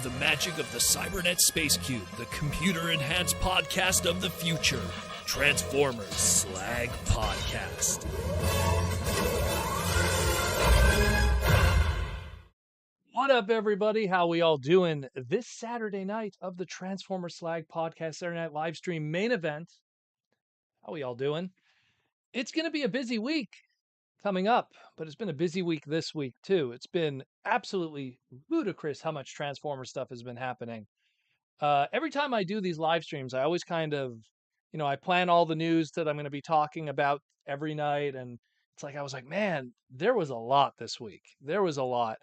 the magic of the Cybernet Space Cube, the computer-enhanced podcast of the future. Transformers Slag Podcast. What up, everybody? How we all doing? This Saturday night of the Transformers Slag Podcast Saturday Night live stream main event. How we all doing? It's going to be a busy week coming up, but it's been a busy week this week too. It's been absolutely ludicrous how much Transformer stuff has been happening. Every time I do these live streams, I always kind of, I plan all the news that I'm going to be talking about every night, and it's like I was like, man, there was a lot this week. There was a lot.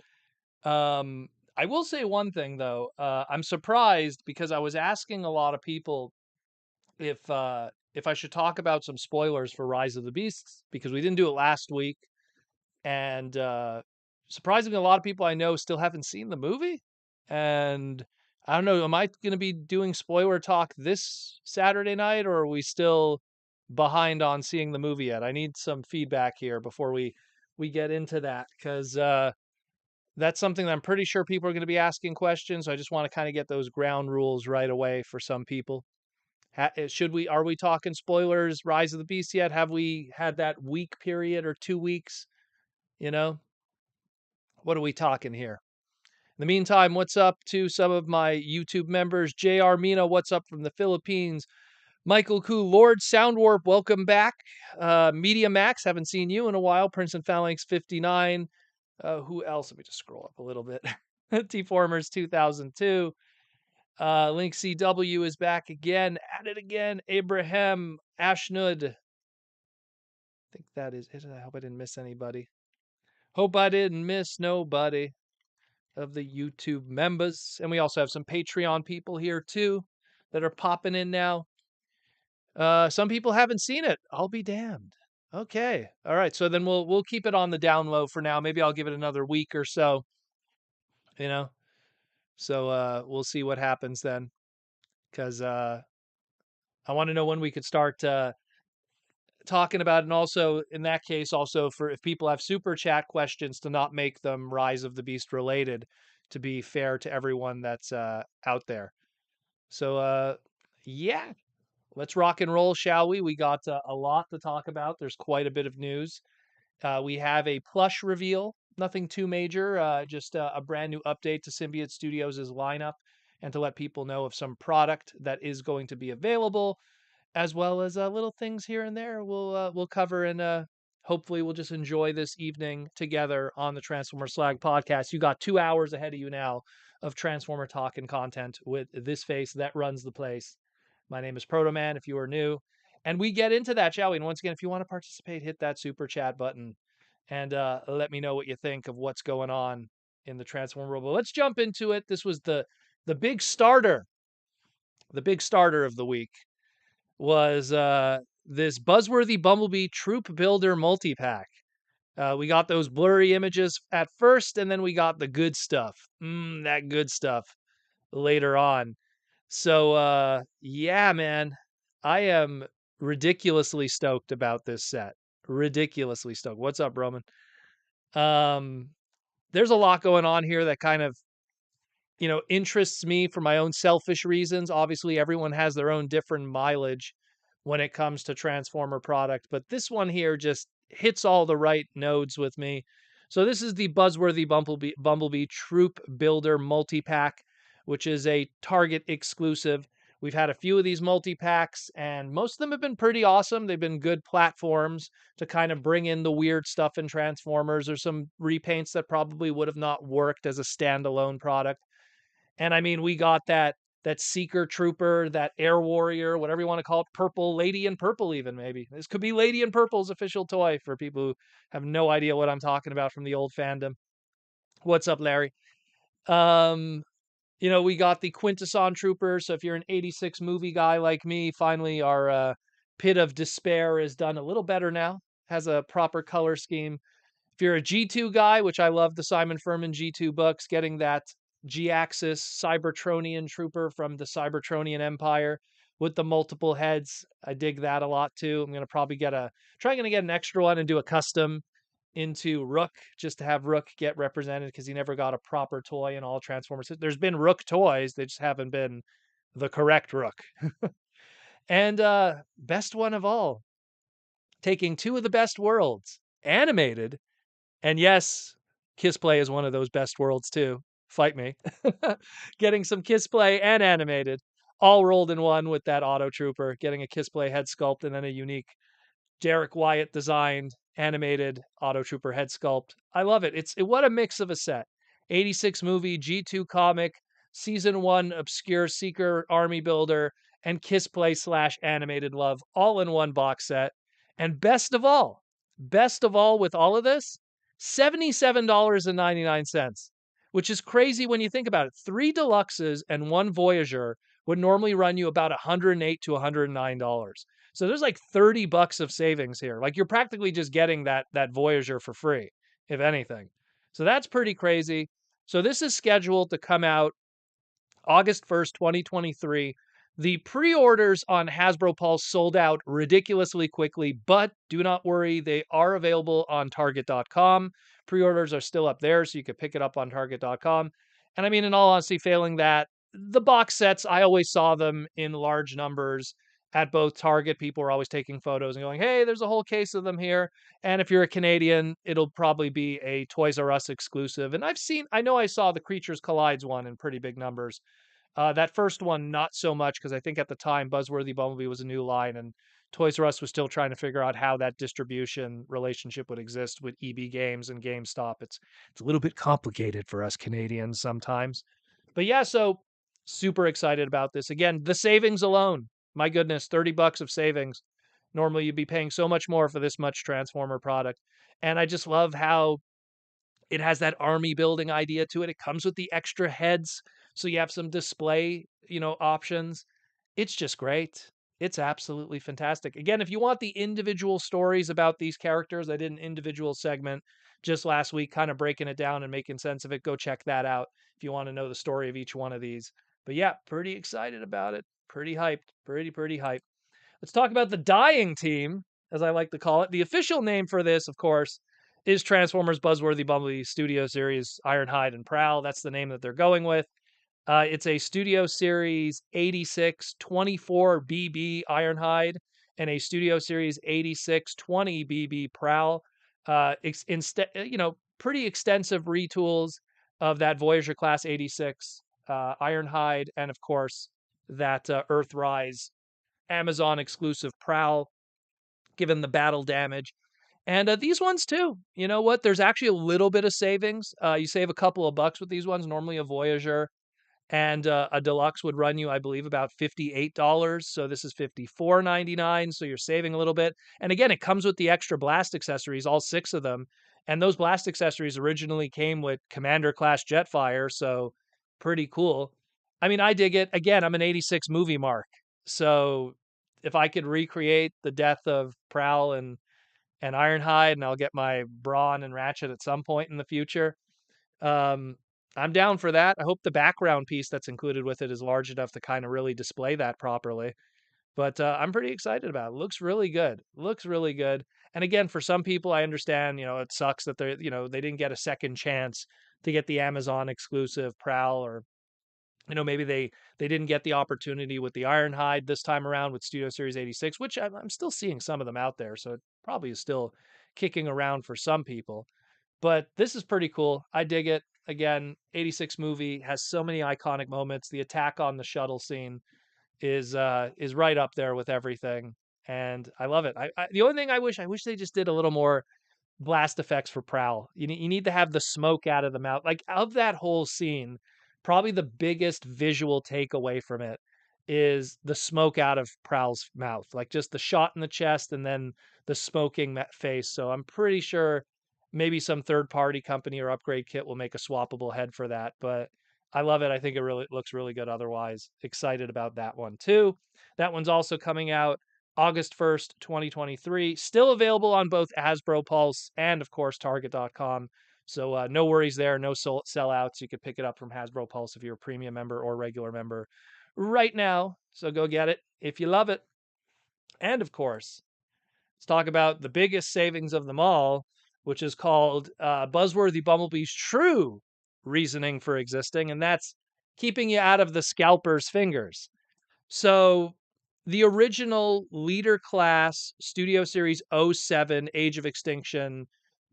I will say one thing though. I'm surprised because I was asking a lot of people if I should talk about some spoilers for Rise of the Beasts because we didn't do it last week, and surprisingly, a lot of people I know still haven't seen the movie. And I don't know, am I going to be doing spoiler talk this Saturday night, or are we still behind on seeing the movie yet? I need some feedback here before we get into that, because that's something that I'm pretty sure people are going to be asking questions. So I just want to kind of get those ground rules right away for some people. Are we talking spoilers, Rise of the Beast yet? Have we had that week period or 2 weeks? What are we talking here? In the meantime, what's up to some of my YouTube members? JR Mina, what's up from the Philippines? Michael Koo, Lord Soundwarp, welcome back. Media Max, haven't seen you in a while. Prince and Phalanx 59. Who else? Let me just scroll up a little bit. T-Formers 2002. Link CW is back again. At it again. Abraham Ashnud. I think that is it. I hope I didn't miss anybody. Hope I didn't miss nobody of the YouTube members. And we also have some Patreon people here too that are popping in now. Some people haven't seen it. I'll be damned. Okay. All right. So then we'll keep it on the down low for now. Maybe I'll give it another week or so. So we'll see what happens then. Because I want to know when we could start talking about it. And also, in that case, also for if people have super chat questions, to not make them Rise of the Beast related, to be fair to everyone that's out there. So, yeah. Let's rock and roll, shall we? We got a lot to talk about. There's quite a bit of news. We have a Plush reveal. Nothing too major. Just a brand new update to Symbiote Studios' lineup, and to let people know of some product that is going to be available, as well as little things here and there we'll cover, and hopefully we'll just enjoy this evening together on the Transformers Slag Podcast. You got 2 hours ahead of you now of Transformer talk and content with this face that runs the place. My name is Proto Man, if you are new. And we get into that, shall we? And once again, if you want to participate, hit that super chat button and let me know what you think of what's going on in the Transformer world. But let's jump into it. This was the big starter. The big starter of the week was this Buzzworthy Bumblebee Troop Builder multi-pack. We got those blurry images at first, and then we got the good stuff. That good stuff later on. So, yeah, man, I am ridiculously stoked about this set. Ridiculously stoked. What's up, Roman? There's a lot going on here that kind of, interests me for my own selfish reasons. Obviously, everyone has their own different mileage when it comes to Transformer product, but this one here just hits all the right nodes with me. So this is the Buzzworthy Bumblebee Troop Builder multi-pack, which is a Target exclusive. We've had a few of these multi-packs, and most of them have been pretty awesome. They've been good platforms to kind of bring in the weird stuff in Transformers, or some repaints that probably would have not worked as a standalone product. And I mean, we got that Seeker Trooper, that Air Warrior, whatever you want to call it, purple, Lady in Purple even, maybe. This could be Lady in Purple's official toy for people who have no idea what I'm talking about from the old fandom. What's up, Larry? We got the Quintesson Trooper, so if you're an 86 movie guy like me, finally our Pit of Despair is done a little better now, has a proper color scheme. If you're a G2 guy, which I love the Simon Furman G2 books, getting that G-Axis Cybertronian Trooper from the Cybertronian Empire with the multiple heads, I dig that a lot too. I'm going to probably get an extra one and do a custom into Rook just to have Rook get represented because he never got a proper toy in all Transformers. There's been Rook toys, they just haven't been the correct Rook. And best one of all, taking two of the best worlds, animated, and yes, Kiss Play is one of those best worlds too. Fight me. Getting some Kiss Play and animated, all rolled in one with that Auto Trooper, getting a Kiss Play head sculpt and then a unique Derek Wyatt designed animated Auto Trooper head sculpt. I love it. What a mix of a set. 86 movie, G2 comic, season 1 obscure seeker army builder, and Kiss Play slash animated love all in one box set. And best of all with all of this, $77.99, which is crazy when you think about it. 3 deluxes and 1 Voyager would normally run you about $108 to $109. So there's like $30 of savings here. Like you're practically just getting that Voyager for free, if anything. So that's pretty crazy. So this is scheduled to come out August 1st, 2023. The pre-orders on Hasbro Pulse sold out ridiculously quickly, but do not worry, they are available on target.com. Pre-orders are still up there, so you can pick it up on target.com. And I mean, in all honesty, failing that, the box sets, I always saw them in large numbers at both Target. People are always taking photos and going, hey, there's a whole case of them here. And if you're a Canadian, it'll probably be a Toys R Us exclusive. And I know I saw the Creatures Collides one in pretty big numbers. That first one, not so much, because I think at the time Buzzworthy Bumblebee was a new line, and Toys R Us was still trying to figure out how that distribution relationship would exist with EB Games and GameStop. It's a little bit complicated for us Canadians sometimes. But yeah, so super excited about this. Again, the savings alone, my goodness, $30 of savings. Normally you'd be paying so much more for this much Transformer product. And I just love how it has that army building idea to it. It comes with the extra heads, so you have some display, options. It's just great. It's absolutely fantastic. Again, if you want the individual stories about these characters, I did an individual segment just last week, kind of breaking it down and making sense of it. Go check that out if you want to know the story of each one of these. But yeah, pretty excited about it. Pretty hyped. Pretty hyped. Let's talk about the dying team, as I like to call it. The official name for this, of course, is Transformers Buzzworthy Bumblebee Studio Series Ironhide and Prowl. That's the name that they're going with. It's a Studio Series 86 24BB Ironhide and a Studio Series 86 20BB Prowl. Pretty extensive retools of that Voyager Class 86 Ironhide, and of course that Earthrise Amazon exclusive Prowl, given the battle damage. And these ones too. You know what? There's actually a little bit of savings. You save a couple of bucks with these ones. Normally a Voyager and a deluxe would run you, I believe, about $58. So this is $54.99. So you're saving a little bit. And again, it comes with the extra blast accessories, all 6 of them. And those blast accessories originally came with Commander class Jetfire. So pretty cool. I mean, I dig it. Again, I'm an 86 movie mark. So if I could recreate the death of Prowl and Ironhide, and I'll get my Brawn and Ratchet at some point in the future, I'm down for that. I hope the background piece that's included with it is large enough to kind of really display that properly. But I'm pretty excited about it. Looks really good. Looks really good. And again, for some people, I understand, it sucks that they didn't get a second chance to get the Amazon exclusive Prowl, or maybe they didn't get the opportunity with the Ironhide this time around with Studio Series 86, which I'm still seeing some of them out there. So it probably is still kicking around for some people. But this is pretty cool. I dig it. Again, 86 movie has so many iconic moments. The attack on the shuttle scene is right up there with everything, and I love it. The only thing I wish they just did a little more blast effects for Prowl. You need to have the smoke out of the mouth. Like, of that whole scene, probably the biggest visual takeaway from it is the smoke out of Prowl's mouth. Like, just the shot in the chest and then the smoking face. So I'm pretty sure maybe some third-party company or upgrade kit will make a swappable head for that. But I love it. I think it really looks really good otherwise. Excited about that one too. That one's also coming out August 1st, 2023. Still available on both Hasbro Pulse and, of course, Target.com. So no worries there. No sellouts. You could pick it up from Hasbro Pulse if you're a premium member or regular member right now. So go get it if you love it. And, of course, let's talk about the biggest savings of them all. which is called Buzzworthy Bumblebee's True Reasoning for Existing, and that's keeping you out of the scalper's fingers. So the original Leader Class Studio Series '07 Age of Extinction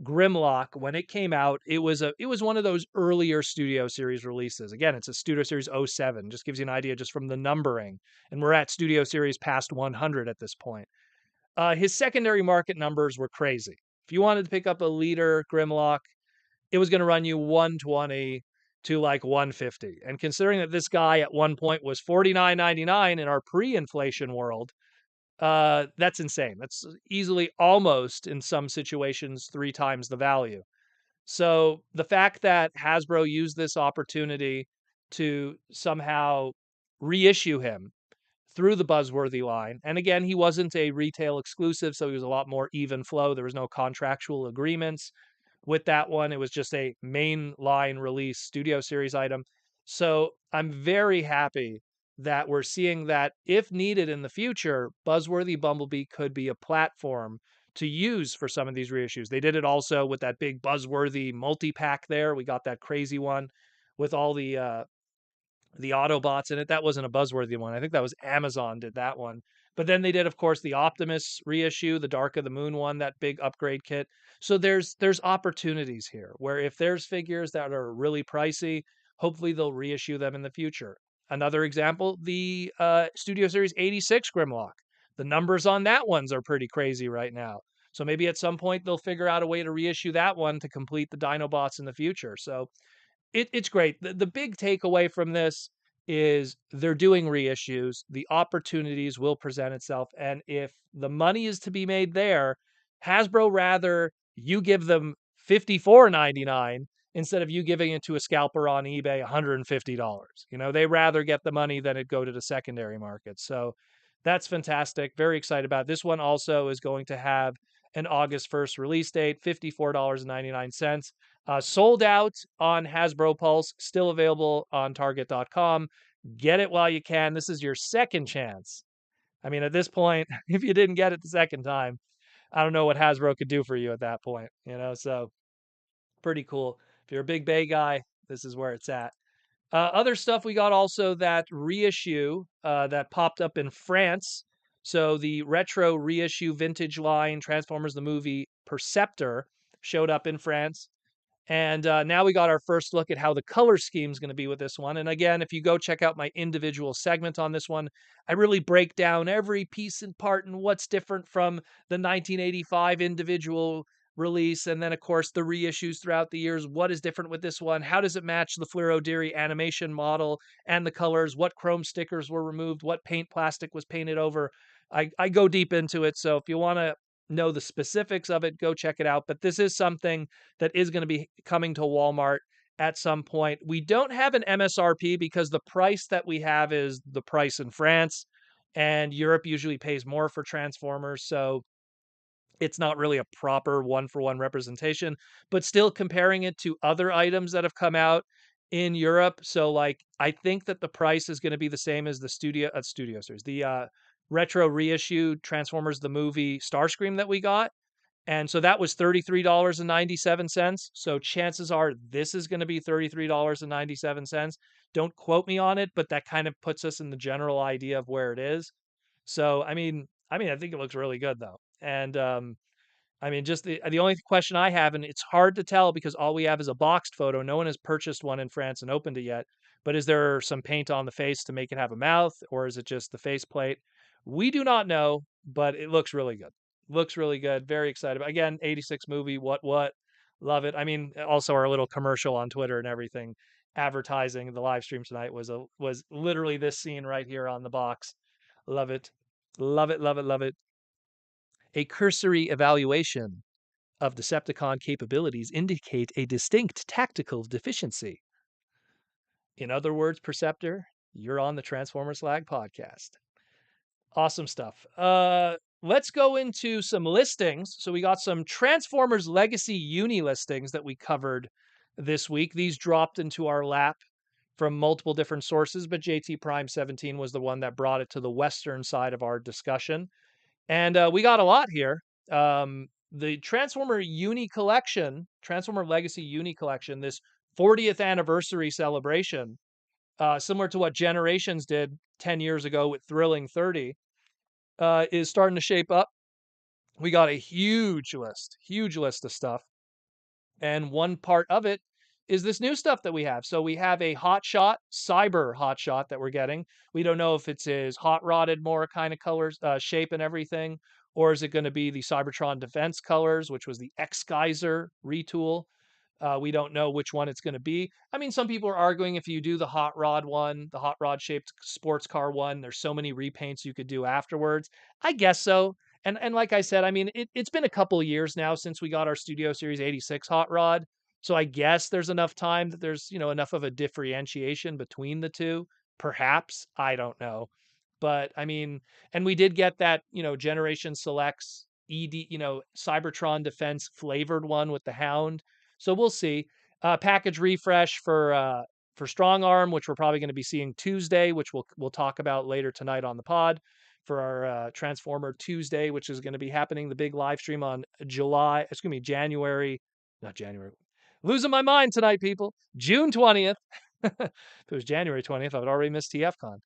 Grimlock, when it came out, it was one of those earlier Studio Series releases. Again, it's a Studio Series '07, just gives you an idea just from the numbering. And we're at Studio Series past 100 at this point. His secondary market numbers were crazy. If you wanted to pick up a Leader Grimlock, it was going to run you 120 to like 150. And considering that this guy at one point was $49.99 in our pre-inflation world, that's insane. That's easily almost in some situations 3 times the value. So the fact that Hasbro used this opportunity to somehow reissue him through the Buzzworthy line, and again, he wasn't a retail exclusive, so he was a lot more even flow. There was no contractual agreements with that one. It was just a mainline release Studio Series item. So I'm very happy that we're seeing that if needed in the future, Buzzworthy Bumblebee could be a platform to use for some of these reissues. They did it also with that big Buzzworthy multi-pack there. We got that crazy one with all the Autobots in it. That wasn't a Buzzworthy one. I think that was Amazon did that one. But then they did, of course, the Optimus reissue, the Dark of the Moon one, that big upgrade kit. So there's opportunities here where if there's figures that are really pricey, hopefully they'll reissue them in the future. Another example, the Studio Series '86 Grimlock. The numbers on that ones are pretty crazy right now. So maybe at some point they'll figure out a way to reissue that one to complete the Dinobots in the future. So it's great. The big takeaway from this is they're doing reissues. The opportunities will present itself. And if the money is to be made there, Hasbro rather you give them $54.99 instead of you giving it to a scalper on eBay $150. You know, they rather get the money than it go to the secondary market. So that's fantastic. Very excited about it. This one also is going to have an August 1st release date, $54.99. Sold out on Hasbro Pulse, still available on Target.com. Get it while you can. This is your second chance. I mean, at this point, if you didn't get it the second time, I don't know what Hasbro could do for you at that point, you know? So pretty cool. If you're a big Bay guy, this is where it's at. Other stuff we got also that reissue that popped up in France. So the retro reissue vintage line Transformers the movie Perceptor showed up in France. And now we got our first look at how the color scheme is going to be with this one. And again, if you go check out my individual segment on this one, I really break down every piece and part and what's different from the 1985 individual release. And then, of course, the reissues throughout the years. What is different with this one? How does it match the Fleero Deary animation model and the colors? What chrome stickers were removed? What paint plastic was painted over? I go deep into it. So if you want to know the specifics of it, go check it out. But this is something that is going to be coming to Walmart at some point. We don't have an MSRP because the price that we have is the price in France, and Europe usually pays more for Transformers. So it's not really a proper one-for-one representation, but still comparing it to other items that have come out in Europe. So like, I think that the price is going to be the same as the Studio Series, the retro reissue Transformers the movie Starscream that we got. And so that was $33.97. So chances are this is going to be $33.97. Don't quote me on it, but that kind of puts us in the general idea of where it is. So I think it looks really good though. And just the only question I have, and it's hard to tell because all we have is a boxed photo. No one has purchased one in France and opened it yet. But is there some paint on the face to make it have a mouth, or is it just the faceplate? We do not know, but it looks really good. Looks really good. Very excited. Again, '86 movie. What? Love it. I mean, also our little commercial on Twitter and everything, advertising the live stream tonight was literally this scene right here on the box. Love it. Love it. Love it. Love it. A cursory evaluation of Decepticon capabilities indicate a distinct tactical deficiency. In other words, Perceptor, you're on the Transformers Slag podcast. Awesome stuff. Let's go into some listings. So we got some Transformers Legacy Uni listings that we covered this week. These dropped into our lap from multiple different sources, but JT Prime 17 was the one that brought it to the Western side of our discussion. And we got a lot here. the Transformer Uni Collection, Transformer Legacy Uni Collection, this 40th anniversary celebration, similar to what Generations did 10 years ago with Thrilling 30, is starting to shape up. We got a huge list of stuff. And one part of it is this new stuff that we have. So we have a hotshot, cyber hotshot that we're getting. We don't know if it's his hot rodded more kind of colors, shape and everything, or is it going to be the Cybertron Defense colors, which was the X Geyser retool. We don't know which one it's going to be. I mean, some people are arguing if you do the hot rod one, the hot rod shaped sports car one, there's so many repaints you could do afterwards. I guess so. And like I said, I mean, it's been a couple of years now since we got our Studio Series 86 hot rod. So I guess there's enough time that there's, enough of a differentiation between the two. Perhaps. I don't know. But I mean, and we did get that, Generation Selects ED, Cybertron Defense flavored one with the Hound. So we'll see. Package refresh for Strong Arm, which we're probably going to be seeing Tuesday, which we'll talk about later tonight on the pod for our Transformer Tuesday, which is going to be happening. The big live stream on July. It's going to be January, not January. Losing my mind tonight, people. June 20th. If it was January 20th, I would already miss TFCon.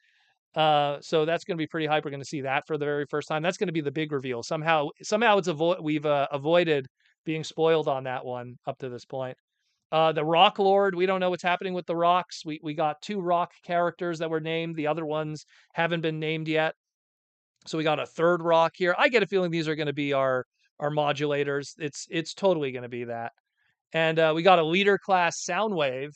So that's going to be pretty hype. We're going to see that for the very first time. That's going to be the big reveal. Somehow it's we've avoided being spoiled on that one up to this point. The Rock Lord, we don't know what's happening with the rocks. We got 2 rock characters that were named. The other ones haven't been named yet. So we got a 3rd rock here. I get a feeling these are going to be our modulators. It's totally going to be that. And we got a leader class Soundwave.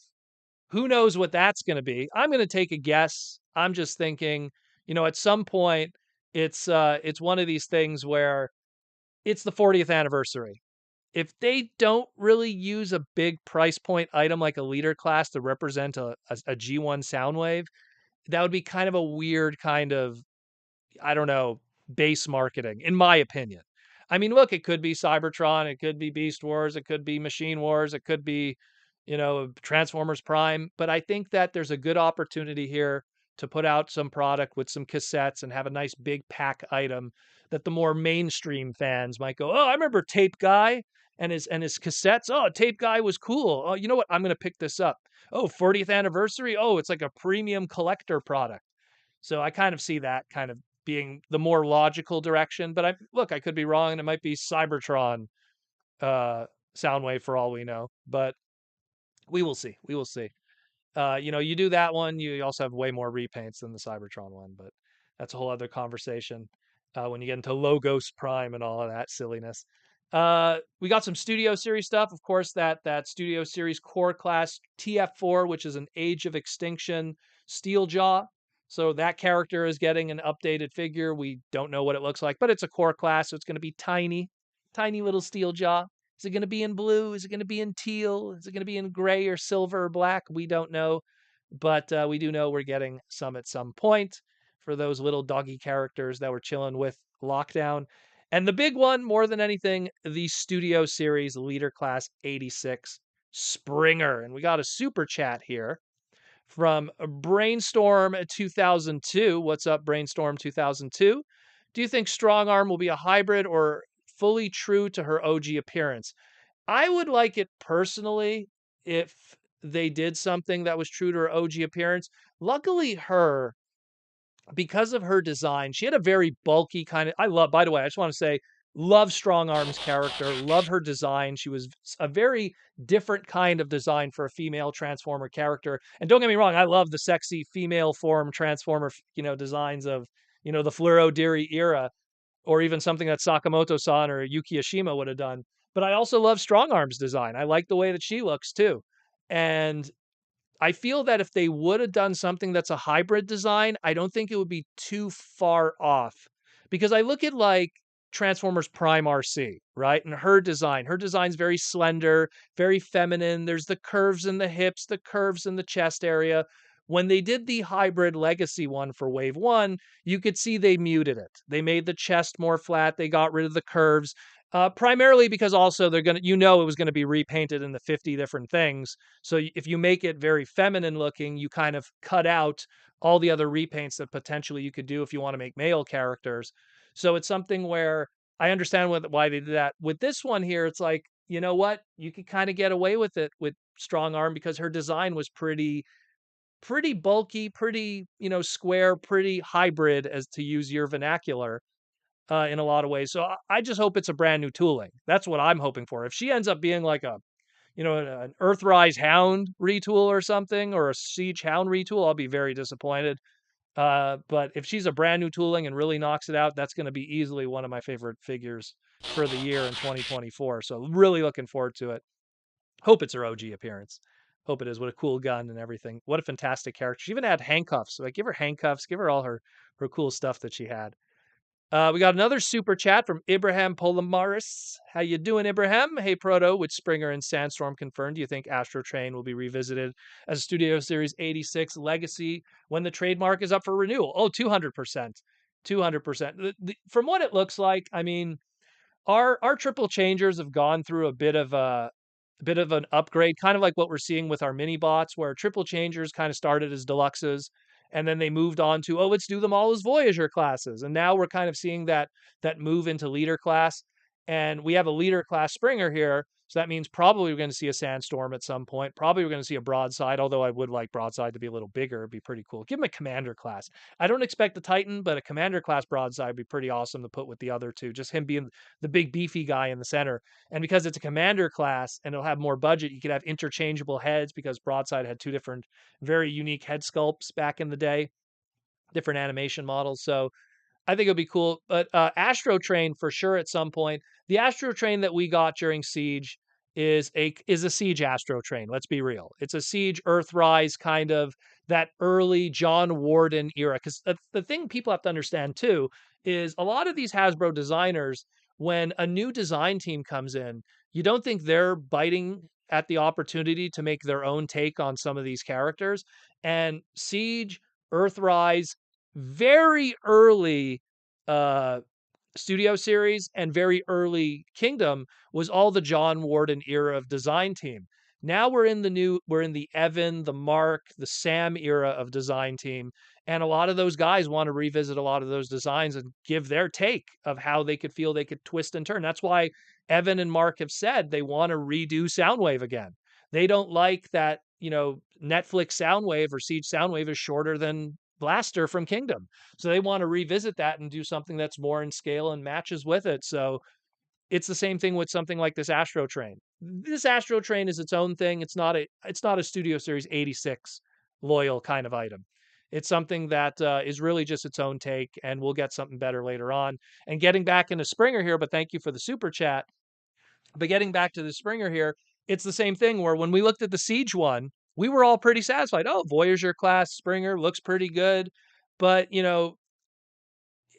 Who knows what that's going to be? I'm going to take a guess. I'm just thinking, at some point, it's one of these things where it's the 40th anniversary. If they don't really use a big price point item like a leader class to represent a G1 Soundwave, that would be kind of a weird kind of, I don't know, base marketing, in my opinion. I mean, look, it could be Cybertron, it could be Beast Wars, it could be Machine Wars, it could be, Transformers Prime. But I think that there's a good opportunity here to put out some product with some cassettes and have a nice big pack item that the more mainstream fans might go, oh, I remember Tape Guy and his cassettes. Oh, Tape Guy was cool. Oh, you know what? I'm going to pick this up. Oh, 40th anniversary. Oh, it's like a premium collector product. So I kind of see that kind of being the more logical direction. But I could be wrong, and it might be Cybertron Soundwave for all we know. But we will see. We will see. You do that one, you also have way more repaints than the Cybertron one, but that's a whole other conversation when you get into Logos Prime and all of that silliness. We got some Studio Series stuff. Of course, that Studio Series Core Class TF4, which is an Age of Extinction Steeljaw. So that character is getting an updated figure. We don't know what it looks like, but it's a core class, so it's going to be tiny, tiny little Steeljaw. Is it going to be in blue? Is it going to be in teal? Is it going to be in gray or silver or black? We don't know, but we do know we're getting some at some point for those little doggy characters that were chilling with Lockdown. And the big one, more than anything, the Studio Series Leader Class 86 Springer. And we got a super chat here from Brainstorm 2002. What's up, Brainstorm 2002? Do you think Strong Arm will be a hybrid or fully true to her OG appearance? I would like it personally if they did something that was true to her OG appearance. Luckily, because of her design, she had a very bulky kind of. By the way, I just want to say, love Strong Arm's character, love her design. She was a very different kind of design for a female Transformer character. And don't get me wrong, I love the sexy female form Transformer, designs of, the Fluoro Deary era, or even something that Sakamoto-san or Yuki Ashima would have done. But I also love Strong Arm's design. I like the way that she looks too. And I feel that if they would have done something that's a hybrid design, I don't think it would be too far off. Because I look at like Transformers Prime RC, right? And her design's very slender, very feminine. There's the curves in the hips, the curves in the chest area. When they did the hybrid legacy one for Wave 1, you could see they muted it. They made the chest more flat. They got rid of the curves. Primarily because also they're going to, it was going to be repainted into 50 different things. So if you make it very feminine looking, you kind of cut out all the other repaints that potentially you could do if you want to make male characters. So it's something where I understand why they did that. With this one here, it's like, you know what? You could kind of get away with it with Strong Arm because her design was pretty bulky, pretty, square, pretty hybrid, as to use your vernacular, in a lot of ways. So I just hope it's a brand new tooling. That's what I'm hoping for. If she ends up being like an Earthrise Hound retool or something, or a Siege Hound retool, I'll be very disappointed. But if she's a brand new tooling and really knocks it out, that's going to be easily one of my favorite figures for the year in 2024. So really looking forward to it. Hope it's her OG appearance. Hope it is. What a cool gun and everything. What a fantastic character. She even had handcuffs. Like, give her handcuffs. Give her all her cool stuff that she had. We got another super chat from Ibrahim Polomaris. How you doing, Ibrahim? Hey, Proto, with Springer and Sandstorm confirmed, do you think Astrotrain will be revisited as a Studio Series 86 Legacy when the trademark is up for renewal? Oh, 200%. 200%. From what it looks like, I mean, our triple changers have gone through a bit of an upgrade, kind of like what we're seeing with our mini bots, where triple changers kind of started as deluxes, and then they moved on to, oh, let's do them all as Voyager classes, and now we're kind of seeing that move into leader class, and we have a leader class Springer here, so that means probably we're going to see a Sandstorm at some point. Probably we're going to see a Broadside, although I would like Broadside to be a little bigger. It'd be pretty cool. Give him a Commander class. I don't expect the Titan, but a Commander class Broadside would be pretty awesome to put with the other two. Just him being the big beefy guy in the center. And because it's a Commander class and it'll have more budget, you could have interchangeable heads, because Broadside had two different very unique head sculpts back in the day, different animation models. So I think it'll be cool. But Astrotrain for sure at some point. The Astrotrain that we got during Siege is a Siege Astrotrain. Let's be real. It's a Siege Earthrise kind of, that early John Warden era. Because the thing people have to understand too is a lot of these Hasbro designers, when a new design team comes in, you don't think they're biting at the opportunity to make their own take on some of these characters. And Siege, Earthrise, very early uh studio series, and very early Kingdom was all the John Warden era of design team. Now we're in the Evan, the Mark, the Sam era of design team, and a lot of those guys want to revisit a lot of those designs and give their take of how they could feel they could twist and turn. That's why Evan and Mark have said they want to redo Soundwave again. They don't like that, Netflix Soundwave or Siege Soundwave is shorter than Blaster from Kingdom. So they want to revisit that and do something that's more in scale and matches with it. So it's the same thing with something like this Astro Train. This Astro Train is its own thing. It's not a Studio Series 86 loyal kind of item. It's something that is really just its own take, and we'll get something better later on. And getting back into Springer here, but thank you for the super chat. But getting back to the Springer here, it's the same thing where when we looked at the Siege one, we were all pretty satisfied. Oh, Voyager class Springer looks pretty good. But,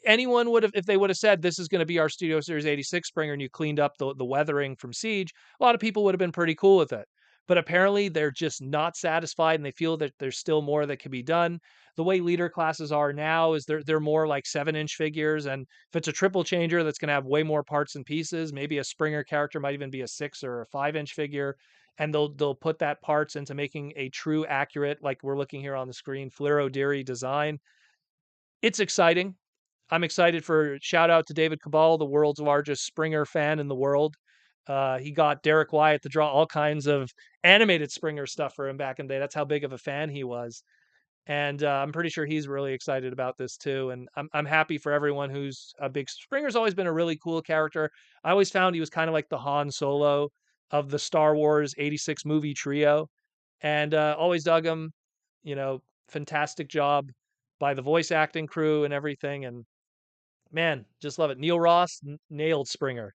anyone would have, if they would have said this is going to be our Studio Series 86 Springer and you cleaned up the weathering from Siege, a lot of people would have been pretty cool with it. But apparently they're just not satisfied, and they feel that there's still more that can be done. The way leader classes are now is they're more like 7-inch figures, and if it's a triple changer that's going to have way more parts and pieces, maybe a Springer character might even be a 6 or a 5-inch figure, and they'll put that parts into making a true accurate, like we're looking here on the screen, Fluoro Deary design. It's exciting. I'm excited for, shout out to David Cabal, the world's largest Springer fan in the world. He got Derek Wyatt to draw all kinds of animated Springer stuff for him back in the day. That's how big of a fan he was. And I'm pretty sure he's really excited about this too. And I'm happy for everyone who's a big Springer's always been a really cool character. I always found he was kind of like the Han Solo of the Star Wars 86 movie trio. And always dug him, fantastic job by the voice acting crew and everything. And man, just love it. Neil Ross nailed Springer,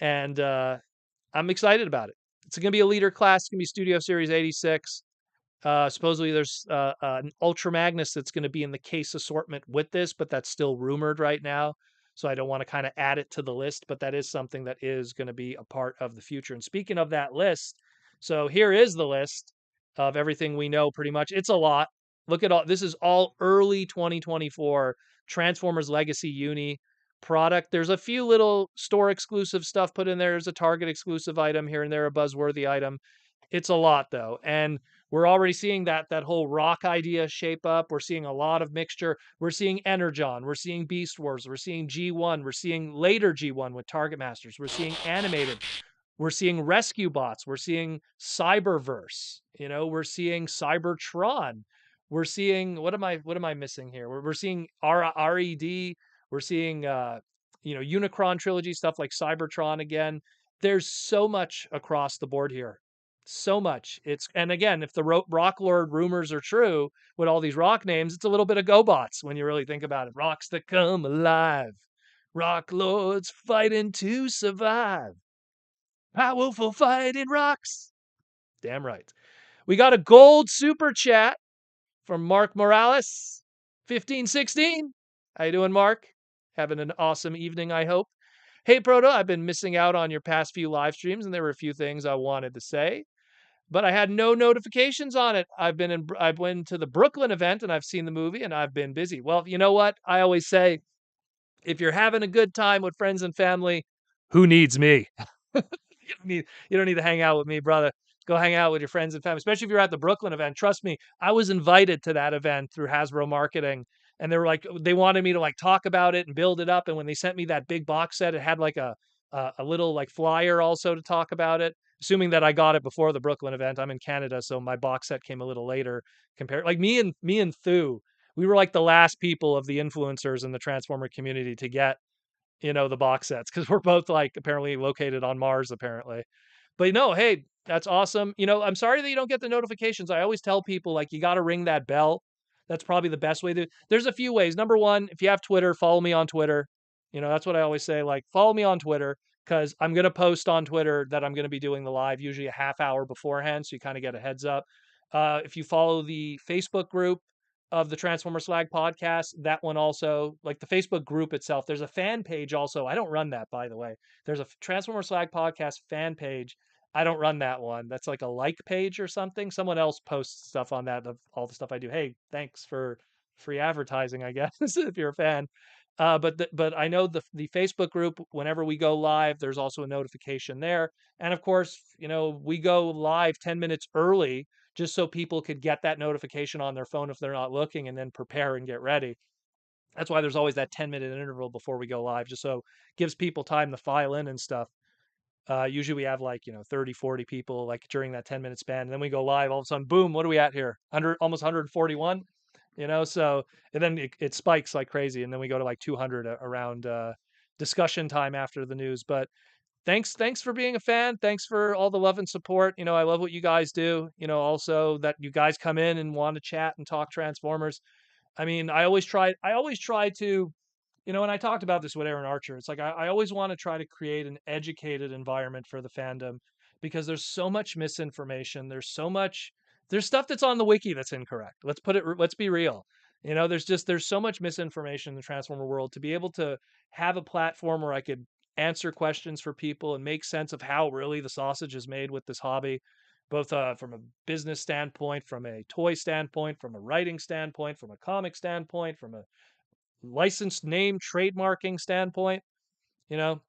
and I'm excited about it. It's going to be a leader class. It's going to be Studio Series 86. Supposedly there's an Ultra Magnus that's going to be in the case assortment with this, but that's still rumored right now. So I don't want to kind of add it to the list, but that is something that is going to be a part of the future. And speaking of that list, so here is the list of everything we know pretty much. It's a lot. Look at all this is all early 2024 Transformers Legacy Uni product. There's a few little store exclusive stuff put in there. There's a Target exclusive item here and there, a Buzzworthy item. It's a lot though. And We're already seeing that whole rock idea shape up. We're seeing a lot of mixture. We're seeing Energon. We're seeing Beast Wars. We're seeing G1. We're seeing later G1 with Target Masters. We're seeing animated. We're seeing Rescue Bots. We're seeing Cyberverse. We're seeing Cybertron. We're seeing what am I missing here? We're seeing RED. We're seeing Unicron trilogy stuff like Cybertron again. There's so much across the board here. So much. And again, if the Rock Lord rumors are true with all these rock names, it's a little bit of GoBots when you really think about it. Rocks that come alive. Rock Lords fighting to survive. Powerful fighting rocks. Damn right. We got a gold super chat from Mark Morales, 1516. How you doing, Mark? Having an awesome evening, I hope. Hey, Proto, I've been missing out on your past few live streams, and there were a few things I wanted to say, but I had no notifications on it. I went to the Brooklyn event, and I've seen the movie, and I've been busy. Well, you know what? I always say, if you're having a good time with friends and family, who needs me? You don't need to hang out with me, brother. Go hang out with your friends and family, especially if you're at the Brooklyn event. Trust me, I was invited to that event through Hasbro Marketing, and they wanted me to like talk about it and build it up. And when they sent me that big box set, it had like a little like flyer also to talk about it. Assuming that I got it before the Brooklyn event, I'm in Canada, so my box set came a little later. Compared, like me and Thu, we were like the last people of the influencers in the Transformer community to get the box sets because we're both like apparently located on Mars, apparently. But hey, that's awesome. I'm sorry that you don't get the notifications. I always tell people like you got to ring that bell. That's probably the best way to. There's a few ways. Number one, if you have Twitter, follow me on Twitter. That's what I always say. Like, follow me on Twitter because I'm gonna post on Twitter that I'm gonna be doing the live usually a half hour beforehand, so you kind of get a heads up. If you follow the Facebook group of the Transformers Slag podcast, that one also, like the Facebook group itself, there's a fan page also. I don't run that, by the way. There's a Transformers Slag podcast fan page. I don't run that one. That's like a like page or something. Someone else posts stuff on that of all the stuff I do. Hey, thanks for free advertising, I guess, if you're a fan. But I know the Facebook group, whenever we go live, there's also a notification there. And of course, we go live 10 minutes early just so people could get that notification on their phone if they're not looking and then prepare and get ready. That's why there's always that 10-minute interval before we go live, just so it gives people time to file in and stuff. Usually we have like, 30, 40 people like during that 10-minute span. And then we go live, all of a sudden, boom, what are we at here? Almost 141, so, and then it spikes like crazy. And then we go to like 200 around discussion time after the news. But thanks for being a fan. Thanks for all the love and support. I love what you guys do. Also that you guys come in and want to chat and talk Transformers. I mean, I always try to, and I talked about this with Aaron Archer. It's like I always want to try to create an educated environment for the fandom because there's so much misinformation. There's stuff that's on the wiki that's incorrect. Let's be real. There's so much misinformation in the Transformer world. To be able to have a platform where I could answer questions for people and make sense of how really the sausage is made with this hobby, both from a business standpoint, from a toy standpoint, from a writing standpoint, from a comic standpoint, from a licensed name trademarking standpoint. You know,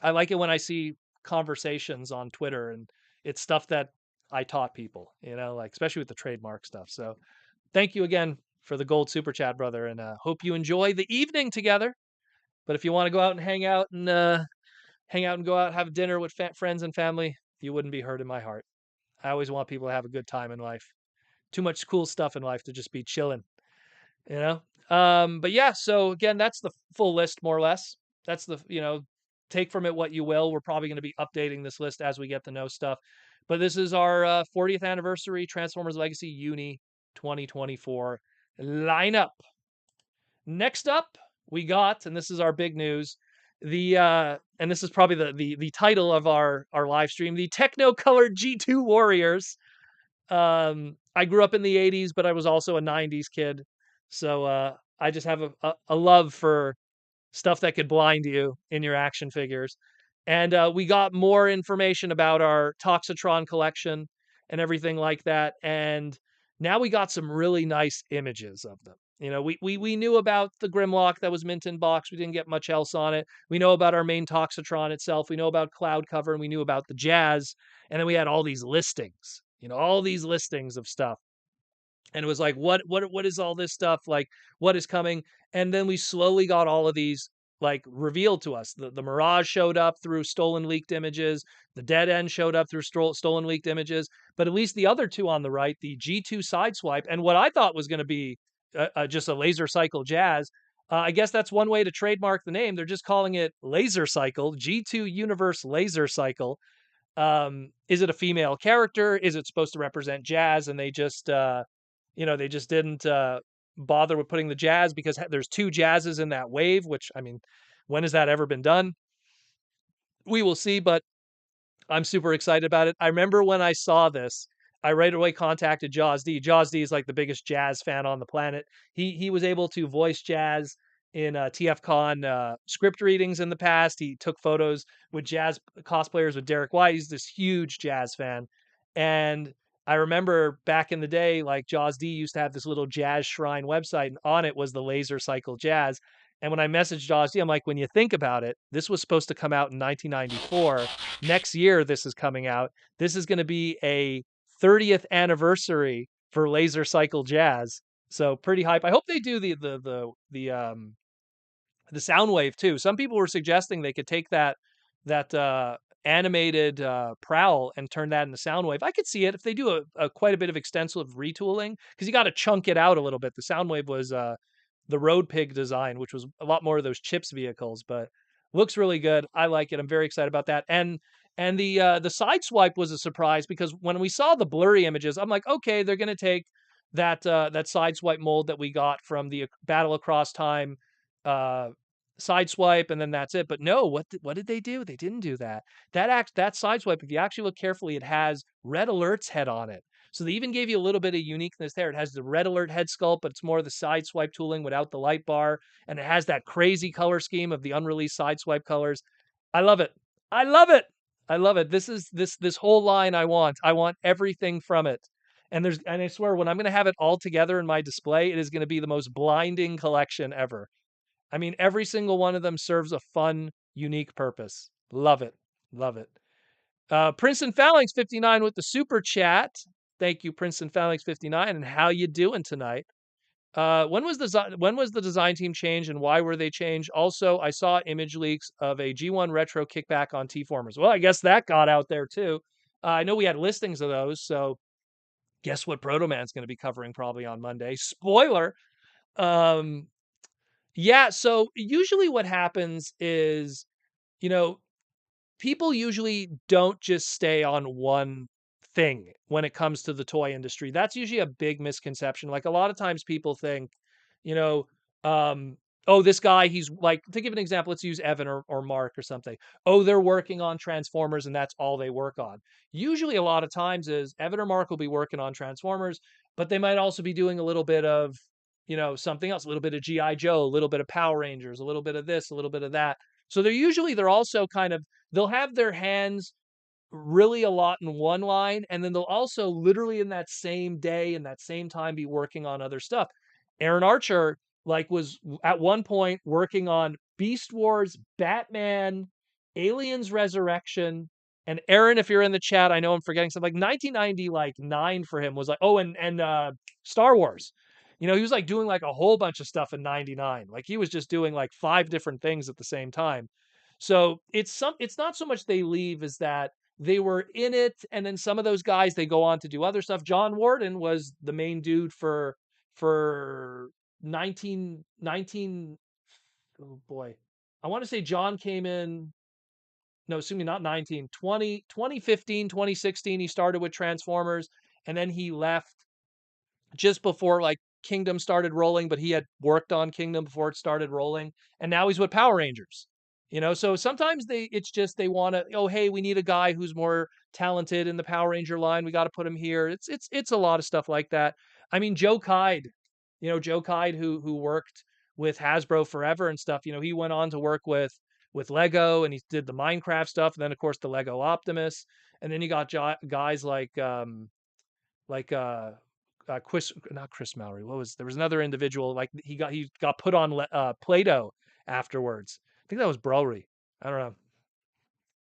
I like it when I see conversations on Twitter and it's stuff that I taught people, like especially with the trademark stuff. So thank you again for the gold super chat, brother, and hope you enjoy the evening together. But if you want to go out and hang out and go out and have dinner with friends and family, you wouldn't be hurt in my heart. I always want people to have a good time in life. Too much cool stuff in life to just be chilling, you know? But yeah, so again, that's the full list, more or less. That's take from it what you will. We're probably going to be updating this list as we get to know stuff. But this is our 40th anniversary Transformers Legacy Uni 2024 lineup. Next up, we got, and this is our big news, and this is probably the title of our live stream, the Techno colored G2 Warriors. I grew up in the 80s, but I was also a 90s kid. So I just have a love for stuff that could blind you in your action figures. And we got more information about our Toxitron collection and everything like that. And now we got some really nice images of them. We knew about the Grimlock that was mint in box. We didn't get much else on it. We know about our main Toxitron itself. We know about Cloud Cover, and we knew about the Jazz. And then we had all these listings all these listings of stuff. And it was like, what is all this stuff? Like, what is coming? And then we slowly got all of these like revealed to us. The Mirage showed up through stolen leaked images. The Dead End showed up through stolen leaked images. But at least the other two on the right, the G2 Sideswipe, and what I thought was going to be just a laser cycle jazz. I guess that's one way to trademark the name. They're just calling it Laser Cycle, G2 Universe Laser Cycle. Is it a female character? Is it supposed to represent jazz? And they just they just didn't bother with putting the jazz because there's two jazzes in that wave, which, I mean, when has that ever been done? We will see, but I'm super excited about it. I remember when I saw this, I right away contacted Jaws D. Jaws D is like the biggest jazz fan on the planet. He was able to voice jazz in TFCon script readings in the past. He took photos with jazz cosplayers with Derek White. He's this huge jazz fan. And I remember back in the day, like Jaws D used to have this little jazz shrine website, and on it was the Laser Cycle Jazz. And when I messaged Jaws D, I'm like, when you think about it, this was supposed to come out in 1994. Next year, this is coming out. This is going to be a 30th anniversary for Laser Cycle Jazz. So pretty hype. I hope they do the Soundwave too. Some people were suggesting they could take that animated Prowl and turn that into Soundwave. I could see it if they do a quite a bit of extensive retooling, because you got to chunk it out a little bit. The Soundwave was the Road Pig design, which was a lot more of those chips vehicles, but looks really good. I like it. I'm very excited about that. And the Sideswipe was a surprise, because when we saw the blurry images, I'm like, okay, they're going to take that Sideswipe mold that we got from the Battle Across Time uh Sideswipe, and then that's it. But no, what did they do? They didn't do that. That Sideswipe, if you actually look carefully, it has Red Alert's head on it. So they even gave you a little bit of uniqueness there. It has the Red Alert head sculpt, but it's more the Sideswipe tooling without the light bar, and it has that crazy color scheme of the unreleased Sideswipe colors. I love it. I love it. I love it. This is this whole line I want. I want everything from it. And I swear, when I'm going to have it all together in my display, it is going to be the most blinding collection ever. I mean, every single one of them serves a fun, unique purpose. Love it. Love it. Princeton Phalanx 59 with the super chat. Thank you, Princeton Phalanx 59. And how you doing tonight? When was the design team changed, and why were they changed? Also, I saw image leaks of a G1 retro kickback on T-Formers. Well, I guess that got out there too. I know we had listings of those, so guess what Proto Man's going to be covering probably on Monday. Spoiler. Um, yeah, so usually what happens is, you know, people usually don't just stay on one thing when it comes to the toy industry. That's usually a big misconception. Like, a lot of times people think, you know, um, oh, this guy, he's like, to give an example, let's use Evan or Mark or something. Oh, they're working on Transformers and that's all they work on. Usually, a lot of times is Evan or Mark will be working on Transformers, but they might also be doing a little bit of, something else, a little bit of G.I. Joe, a little bit of Power Rangers, a little bit of this, a little bit of that. So they're also kind of, they'll have their hands really a lot in one line, and then they'll also literally in that same day, in that same time, be working on other stuff. Aaron Archer was at one point working on Beast Wars, Batman, Aliens Resurrection, and Aaron, if you're in the chat, I know I'm forgetting something, like 1999 for him was like, oh, and Star Wars. He was like doing like a whole bunch of stuff in 99. Like, he was just doing like 5 different things at the same time. So it's not so much they leave as that they were in it, and then some of those guys, they go on to do other stuff. John Warden was the main dude for 19. Oh boy, I want to say John came in, no, assuming not 19, 20, 2015, 2016. He started with Transformers, and then he left just before like Kingdom started rolling, but he had worked on Kingdom before it started rolling, and now he's with Power Rangers. So sometimes it's just they want to, oh, hey, we need a guy who's more talented in the Power Ranger line. We got to put him here. It's a lot of stuff like that. I mean, Joe Kide, Joe Kide, who worked with Hasbro forever and stuff. He went on to work with Lego, and he did the Minecraft stuff, and then of course the Lego Optimus, and then you got guys like not Chris Mallory. There was another individual, like he got put on Play-Doh afterwards. I think that was Broly. I don't know.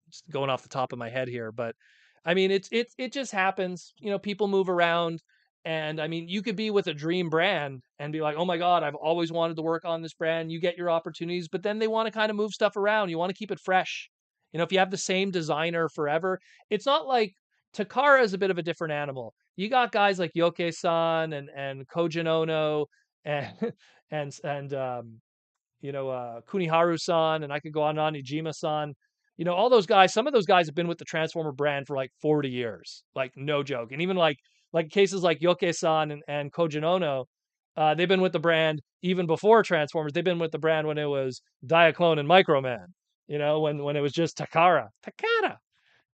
Just going off the top of my head here, but I mean, it just happens. You know, people move around, and I mean, you could be with a dream brand and be like, "Oh my god, I've always wanted to work on this brand." You get your opportunities, but then they want to kind of move stuff around. You want to keep it fresh. You know, if you have the same designer forever, it's not like Takara is a bit of a different animal. You got guys like Yoke-san and Kojin Ono and and Kuniharu-san, and I could go on, Ijima-san. You know, all those guys, some of those guys have been with the Transformer brand for like 40 years, like no joke. And even like cases like Yoke-san and Kojin Ono, they've been with the brand even before Transformers. They've been with the brand when it was Diaclone and Microman, you know, when it was just Takara,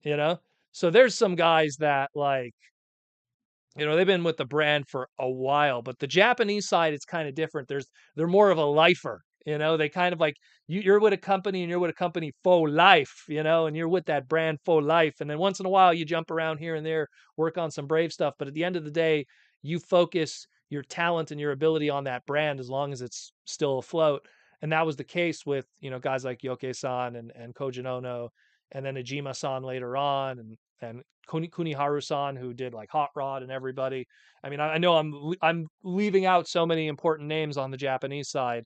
you know. So there's some guys that like, you know, they've been with the brand for a while, but the Japanese side, it's kind of different. They're more of a lifer, you know. They kind of like you're with a company and you're with a company for life, you know, and you're with that brand for life. And then once in a while, you jump around here and there, work on some brave stuff. But at the end of the day, you focus your talent and your ability on that brand as long as it's still afloat. And that was the case with, you know, guys like Yoke-san and Kojin Ono, and then Ijima-san later on, and Kuniharu-san, who did like Hot Rod and everybody. I mean, I know I'm leaving out so many important names on the Japanese side,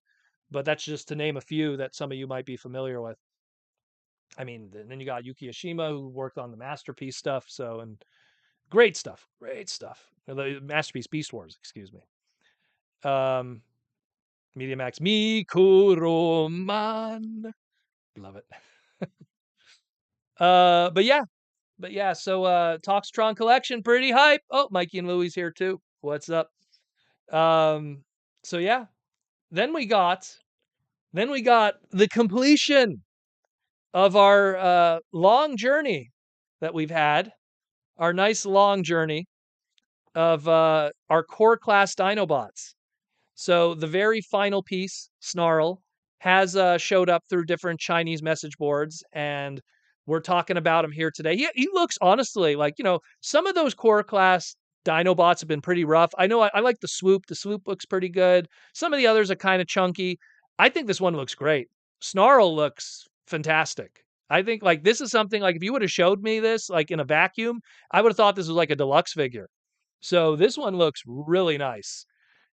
but that's just to name a few that some of you might be familiar with. I mean, then you got Yuki Ashima, who worked on the Masterpiece stuff. So, and great stuff, great stuff. The Masterpiece Beast Wars, excuse me. Um, Media Max Mikuroman, love it. But yeah, so Toxitron Collection, pretty hype. Oh, Mikey and Louie's here too. What's up? Um, so yeah, then we got the completion of our long journey that we've had, our nice long journey of our core class Dinobots. So the very final piece, Snarl, has showed up through different Chinese message boards, and we're talking about him here today. He looks honestly like, you know, some of those core class Dinobots have been pretty rough. I know I like the Swoop. The Swoop looks pretty good. Some of the others are kind of chunky. I think this one looks great. Snarl looks fantastic. I think like this is something like if you would have showed me this like in a vacuum, I would have thought this was like a deluxe figure. So this one looks really nice.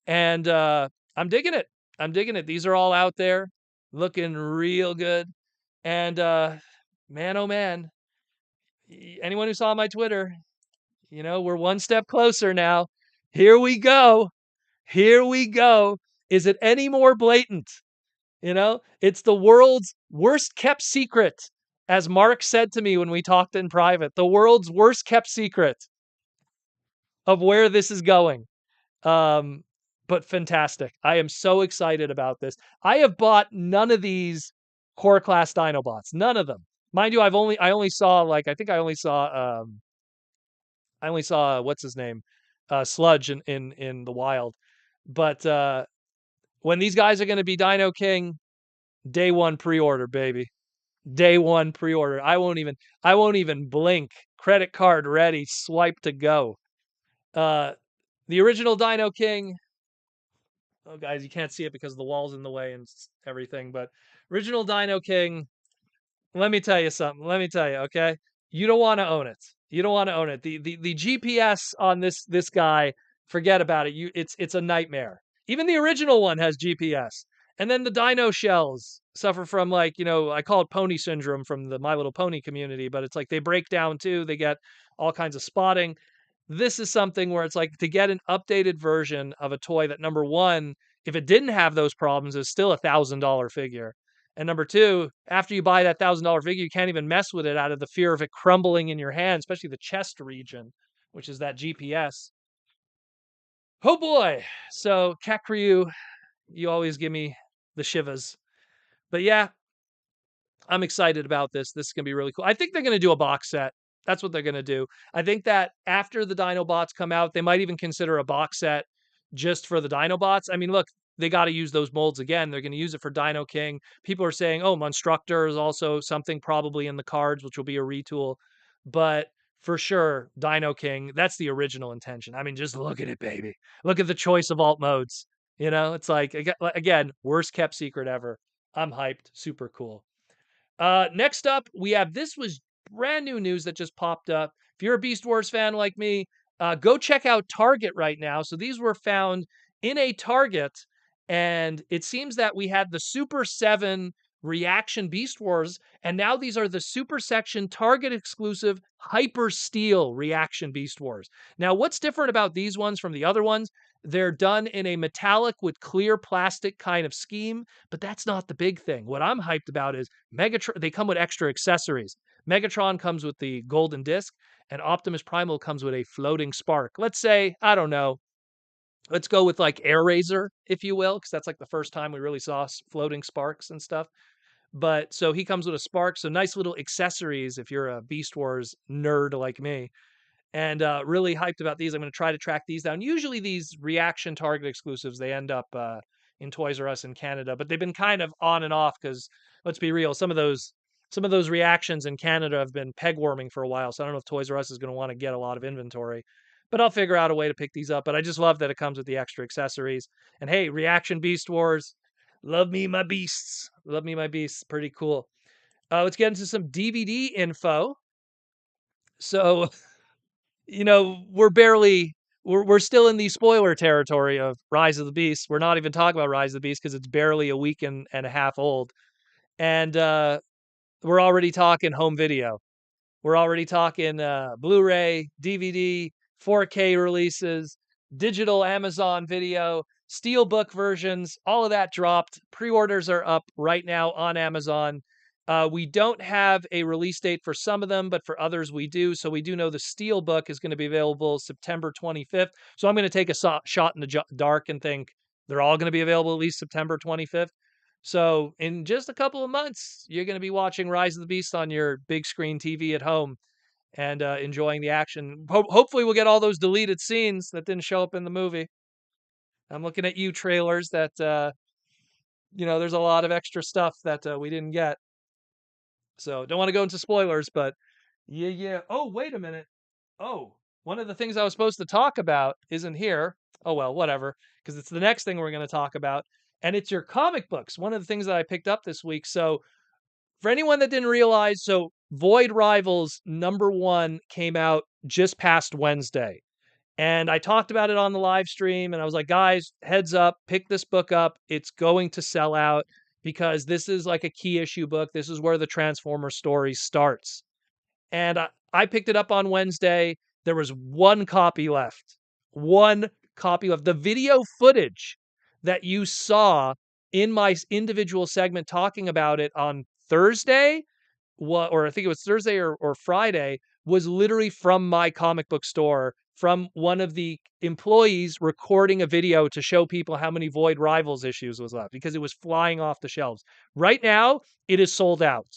And I'm digging it. I'm digging it. These are all out there looking real good. And man, oh man, anyone who saw my Twitter, you know, we're one step closer now. Here we go. Here we go. Is it any more blatant? You know, it's the world's worst kept secret, as Mark said to me when we talked in private, the world's worst kept secret of where this is going. Um, but fantastic. I am so excited about this. I have bought none of these core class Dinobots. None of them. Mind you, I only saw like I think I only saw what's his name? Sludge in the wild. But when these guys are gonna be Dino King, day one pre-order, baby. Day one pre-order. I won't even blink. Credit card ready, swipe to go. The original Dino King. Oh, guys, you can't see it because the wall's in the way and everything. But original Dino King, let me tell you something. Let me tell you, okay? You don't want to own it. You don't want to own it. The GPS on this guy, forget about it. It's a nightmare. Even the original one has GPS. And then the dino shells suffer from like, you know, I call it pony syndrome from the My Little Pony community, but it's like they break down too. They get all kinds of spotting. This is something where it's like to get an updated version of a toy that number one, if it didn't have those problems, is still $1,000 figure. And number two, after you buy that $1,000 figure, you can't even mess with it out of the fear of it crumbling in your hand, especially the chest region, which is that GPS. Oh boy. So Kakryu, you always give me the shivers. But yeah, I'm excited about this. This is going to be really cool. I think they're going to do a box set. That's what they're going to do. I think that after the Dinobots come out, they might even consider a box set just for the Dinobots. I mean, look, they got to use those molds again. They're going to use it for Dino King. People are saying, oh, Monstructor is also something probably in the cards, which will be a retool. But for sure, Dino King, that's the original intention. I mean, just look at it, baby. Look at the choice of alt modes. You know, it's like, again, worst kept secret ever. I'm hyped. Super cool. Next up, we have this was brand new news that just popped up. if you're a Beast Wars fan like me, go check out Target right now. So these were found in a Target, and it seems that we had the Super 7 Reaction Beast Wars, and now these are the Super Section Target exclusive Hyper Steel Reaction Beast Wars. Now, what's different about these ones from the other ones? They're done in a metallic with clear plastic kind of scheme, but that's not the big thing. What I'm hyped about is Megatron. They come with extra accessories. Megatron comes with the golden disc, and Optimus Primal comes with a floating spark. Let's say, I don't know, let's go with like Air Razor, if you will, because that's like the first time we really saw floating sparks and stuff. But so he comes with a spark. So nice little accessories if you're a Beast Wars nerd like me. And really hyped about these. I'm going to try to track these down. Usually these Reaction Target exclusives, they end up in Toys R Us in Canada, but they've been kind of on and off because let's be real, some of those reactions in Canada have been peg warming for a while. So I don't know if Toys R Us is going to want to get a lot of inventory, but I'll figure out a way to pick these up. But I just love that it comes with the extra accessories. And hey, Reaction Beast Wars, love me my beasts, love me my beasts, pretty cool. Let's get into some DVD info. So we're still in the spoiler territory of Rise of the Beast. We're not even talking about Rise of the Beast because it's barely a week and a half old. And we're already talking home video. We're already talking Blu-ray, DVD, 4K releases, digital Amazon video, steelbook versions, all of that dropped. Pre-orders are up right now on Amazon. We don't have a release date for some of them, but for others we do. So we do know the steelbook is going to be available September 25th. So I'm going to take a shot in the dark and think they're all going to be available at least September 25th. So in just a couple of months, you're going to be watching Rise of the Beast on your big screen TV at home and enjoying the action. Hopefully we'll get all those deleted scenes that didn't show up in the movie. I'm looking at you trailers that, there's a lot of extra stuff that we didn't get. So don't want to go into spoilers, but yeah. Oh, wait a minute. Oh, one of the things I was supposed to talk about isn't here. Oh, well, whatever, because it's the next thing we're going to talk about. And it's your comic books. One of the things that I picked up this week. So for anyone that didn't realize, so Void Rivals #1 came out just past Wednesday. And I talked about it on the live stream and I was like, guys, heads up, pick this book up. It's going to sell out because this is like a key issue book. This is where the Transformers story starts. And I picked it up on Wednesday. There was one copy left. One copy left. The video footage that you saw in my individual segment talking about it on Thursday, or I think it was Thursday or Friday, was literally from my comic book store, from one of the employees recording a video to show people how many Void Rivals issues was left because it was flying off the shelves. Right now, it is sold out.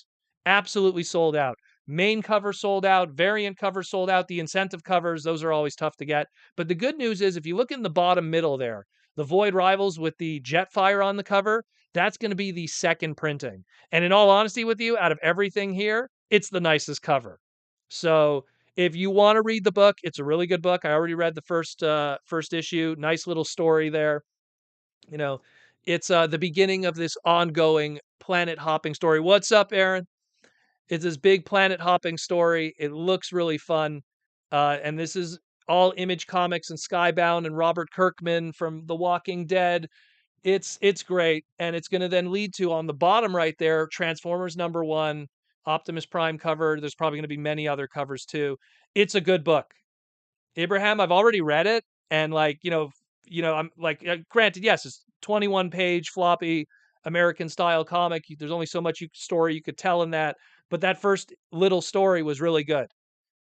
Absolutely sold out. Main cover sold out, variant cover sold out, the incentive covers, those are always tough to get. But the good news is if you look in the bottom middle there, the Void Rivals with the Jetfire on the cover, that's going to be the second printing. And in all honesty with you, out of everything here, it's the nicest cover. So if you want to read the book, it's a really good book. I already read the first issue. Nice little story there. It's the beginning of this ongoing planet hopping story. What's up, Aaron? It's this big planet hopping story. It looks really fun. And this is all Image Comics and Skybound and Robert Kirkman from The Walking Dead. It's great. And it's going to then lead to, on the bottom right there, Transformers #1, Optimus Prime cover. There's probably going to be many other covers too. It's a good book. Abraham, I've already read it. And I'm like, granted, yes, it's 21-page floppy American style comic. There's only so much story you could tell in that. But that first little story was really good,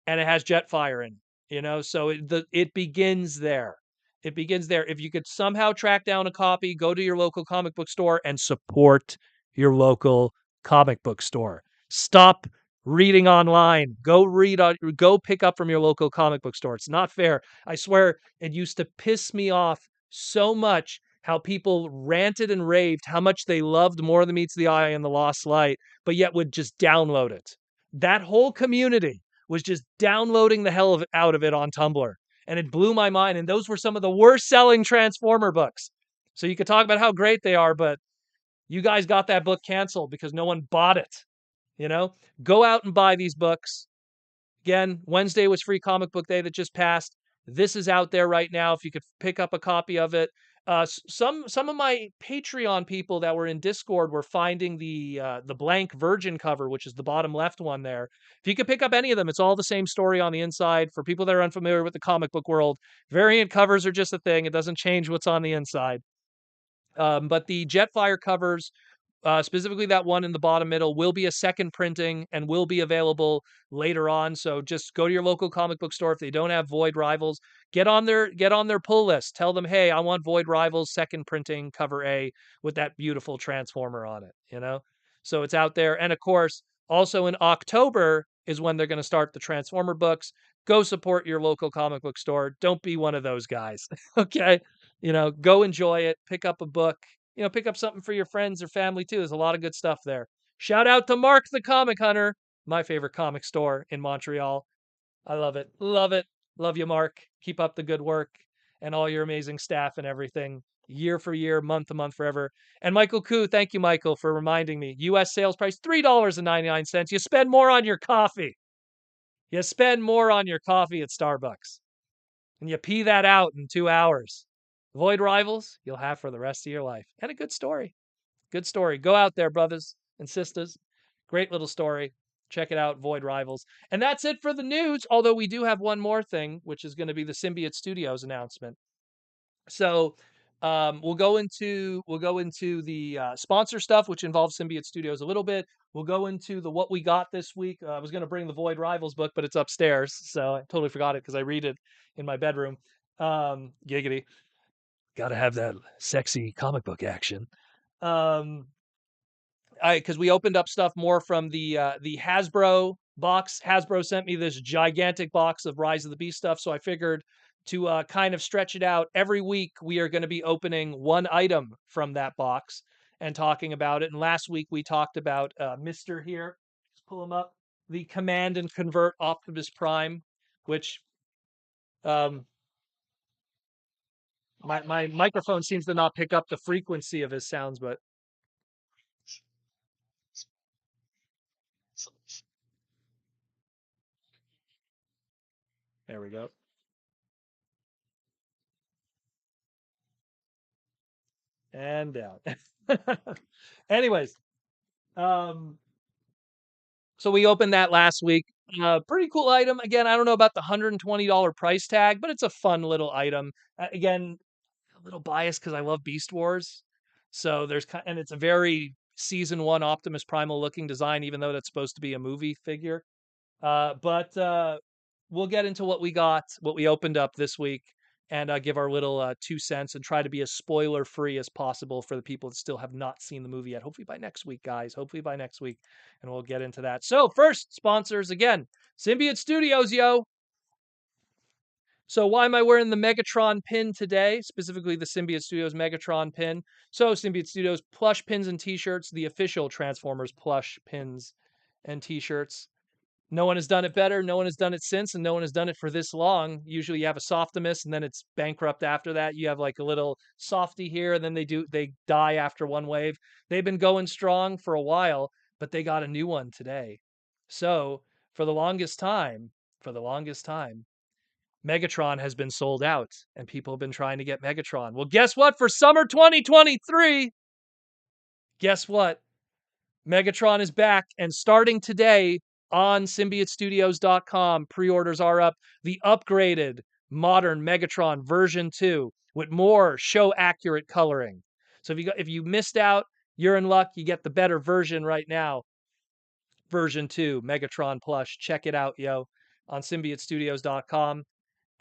and it has Jetfire in it. So it begins there. It begins there. If you could somehow track down a copy, go to your local comic book store and support your local comic book store. Stop reading online. Go pick up from your local comic book store. It's not fair. I swear it used to piss me off so much how people ranted and raved how much they loved More Than Meets the Eye and The Lost Light, but yet would just download it. That whole community was just downloading the hell out of it on Tumblr. And it blew my mind. And those were some of the worst selling Transformer books. So you could talk about how great they are, but you guys got that book canceled because no one bought it. Go out and buy these books. Again, Wednesday was Free Comic Book Day that just passed. This is out there right now. If you could pick up a copy of it, some of my Patreon people that were in Discord were finding the blank Virgin cover, which is the bottom left one there. If you could pick up any of them, it's all the same story on the inside. For people that are unfamiliar with the comic book world, variant covers are just a thing. It doesn't change what's on the inside. But the Jetfire covers, specifically that one in the bottom middle, will be a second printing and will be available later on. So just go to your local comic book store. If they don't have Void Rivals, get on their pull list. Tell them, hey, I want Void Rivals second printing cover A with that beautiful Transformer on it. So it's out there. And of course, also in October is when they're going to start the Transformer books. Go support your local comic book store. Don't be one of those guys. Okay. Go enjoy it. Pick up a book. Pick up something for your friends or family too. There's a lot of good stuff there. Shout out to Mark the Comic Hunter, my favorite comic store in Montreal. I love it. Love it. Love you, Mark. Keep up the good work and all your amazing staff and everything. Year for year, month to month, forever. And Michael Koo, thank you, Michael, for reminding me. US sales price $3.99. You spend more on your coffee. You spend more on your coffee at Starbucks. And you pee that out in 2 hours. Void Rivals, you'll have for the rest of your life. And a good story. Good story. Go out there, brothers and sisters. Great little story. Check it out, Void Rivals. And that's it for the news, although we do have one more thing, which is going to be the Symbiote Studios announcement. So we'll go into the sponsor stuff, which involves Symbiote Studios a little bit. We'll go into the what we got this week. I was going to bring the Void Rivals book, but it's upstairs, so I totally forgot it because I read it in my bedroom. Giggity. Got to have that sexy comic book action. Because we opened up stuff more from the Hasbro box. Hasbro sent me this gigantic box of Rise of the Beast stuff, so I figured to kind of stretch it out. Every week we are going to be opening one item from that box and talking about it. And last week we talked about Mister here. Let's pull him up. The Command and Convert Optimus Prime, which my microphone seems to not pick up the frequency of his sounds, but there we go. And down. Anyways, so we opened that last week. Pretty cool item. Again, I don't know about the $120 price tag, but it's a fun little item. Again, a little biased because I love Beast Wars. So and it's a very season one Optimus Primal looking design, even though that's supposed to be a movie figure. But we'll get into what we opened up this week, and give our little 2 cents and try to be as spoiler free as possible for the people that still have not seen the movie yet. Hopefully by next week, guys. Hopefully by next week, and we'll get into that. So first, sponsors again, Symbiote Studios, yo. So why am I wearing the Megatron pin today? Specifically the Symbiote Studios Megatron pin. So Symbiote Studios plush pins and t-shirts, the official Transformers plush pins and t-shirts. No one has done it better. No one has done it since, and no one has done it for this long. Usually you have a Softimus, and then it's bankrupt after that. You have like a little softy here, and then they die after one wave. They've been going strong for a while, but they got a new one today. So for the longest time, Megatron has been sold out, and people have been trying to get Megatron. Well, guess what? For summer 2023, guess what? Megatron is back, and starting today on symbiotestudios.com, pre-orders are up. The upgraded modern Megatron version 2 with more show-accurate coloring. So if you missed out, you're in luck. You get the better version right now. Version 2, Megatron plush. Check it out, yo, on symbiotestudios.com.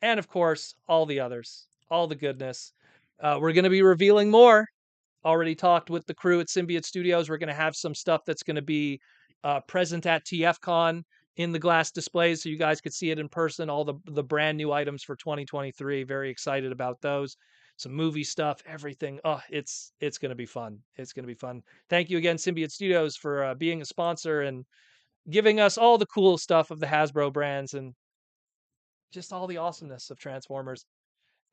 And of course, all the others, all the goodness. We're going to be revealing more. Already talked with the crew at Symbiote Studios. We're going to have some stuff that's going to be present at TFCon in the glass displays, so you guys could see it in person. All the brand new items for 2023. Very excited about those. Some movie stuff, everything. Oh, it's going to be fun. It's going to be fun. Thank you again, Symbiote Studios, for being a sponsor and giving us all the cool stuff of the Hasbro brands and just all the awesomeness of Transformers.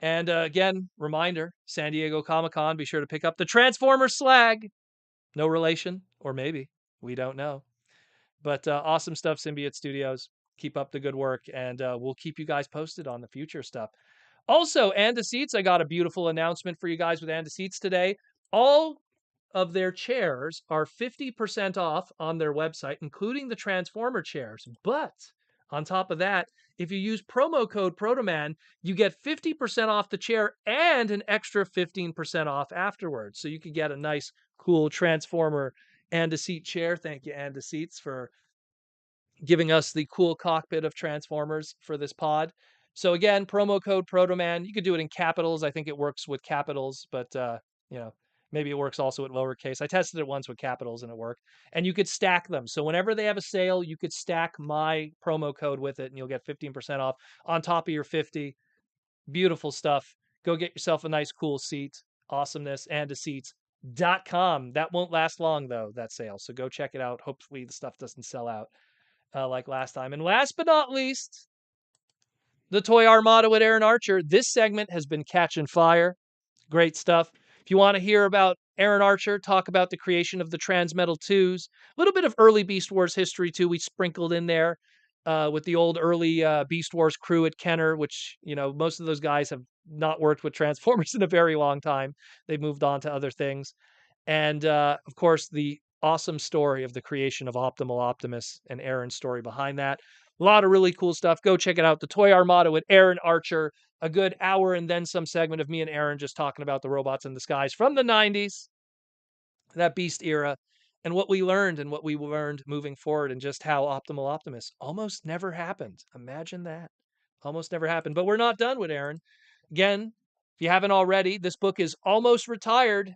And again, reminder, San Diego Comic-Con, be sure to pick up the Transformers Slag. No relation, or maybe. We don't know. But awesome stuff, Symbiote Studios. Keep up the good work, and we'll keep you guys posted on the future stuff. Also, And Seats, I got a beautiful announcement for you guys with And Seats today. All of their chairs are 50% off on their website, including the Transformer chairs. But on top of that, if you use promo code Protoman, you get 50% off the chair and an extra 15% off afterwards. So you could get a nice, cool Transformer And a Seat chair. Thank you, And Seats, for giving us the cool cockpit of Transformers for this pod. So again, promo code Protoman. You could do it in capitals. I think it works with capitals, but you know, maybe it works also with lowercase. I tested it once with capitals and it worked. And you could stack them. So whenever they have a sale, you could stack my promo code with it and you'll get 15% off on top of your 50. Beautiful stuff. Go get yourself a nice cool seat. Awesomeness and a seats.com. That won't last long though, that sale. So go check it out. Hopefully the stuff doesn't sell out like last time. And last but not least, the Toy Armada with Aaron Archer. This segment has been catching fire. Great stuff. If you want to hear about Aaron Archer, talk about the creation of the Transmetal 2s, a little bit of early Beast Wars history too, we sprinkled in there with the old early Beast Wars crew at Kenner, which, you know, most of those guys have not worked with Transformers in a very long time. They've moved on to other things. And of course, the awesome story of the creation of Optimal Optimus and Aaron's story behind that. A lot of really cool stuff. Go check it out. The Toy Armada with Aaron Archer. A good hour and then some segment of me and Aaron just talking about the robots in the skies from the 90s, that Beast era, and what we learned and what we learned moving forward, and just how Optimal Optimus almost never happened. Imagine that. Almost never happened. But we're not done with Aaron. Again, if you haven't already, this book is almost retired.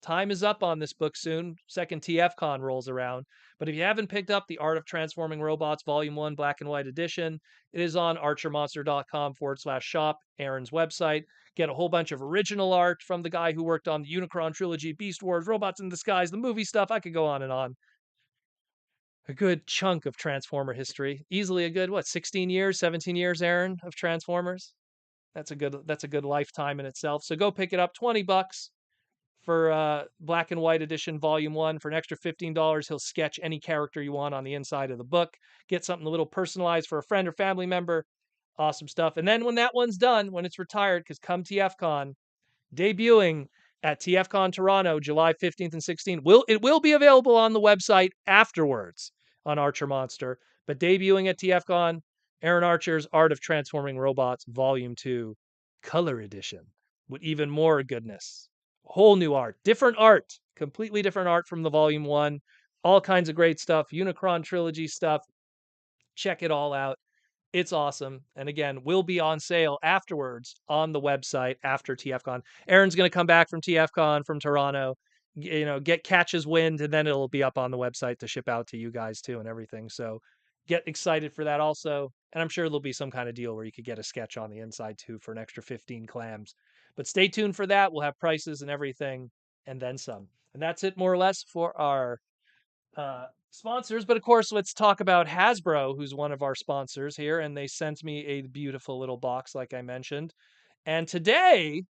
Time is up on this book soon. Second TFCon rolls around. But if you haven't picked up The Art of Transforming Robots, Volume 1, Black and White Edition, it is on archermonster.com/shop, Aaron's website. Get a whole bunch of original art from the guy who worked on the Unicron trilogy, Beast Wars, Robots in Disguise, the movie stuff. I could go on and on. A good chunk of Transformer history. Easily a good, 16 years, 17 years, Aaron, of Transformers? That's a good lifetime in itself. So go pick it up, $20 for Black and White Edition Volume 1. For an extra $15, he'll sketch any character you want on the inside of the book. Get something a little personalized for a friend or family member. Awesome stuff. And then when that one's done, when it's retired, because come TFCon, debuting at TFCon Toronto, July 15th and 16th, it will be available on the website afterwards on Archer Monster. But debuting at TFCon, Aaron Archer's Art of Transforming Robots Volume 2, Color Edition, with even more goodness. Whole new art, completely different art from the Volume 1. All kinds of great stuff, Unicron trilogy stuff. Check it all out. It's awesome. And again, will be on sale afterwards on the website after TFCon. Aaron's going to come back from TFCon from Toronto, catch his wind, and then it'll be up on the website to ship out to you guys too and everything. So get excited for that also. And I'm sure there'll be some kind of deal where you could get a sketch on the inside too for an extra 15 clams. But stay tuned for that. We'll have prices and everything and then some. And that's it more or less for our sponsors. But of course, let's talk about Hasbro, who's one of our sponsors here. And they sent me a beautiful little box, like I mentioned. And today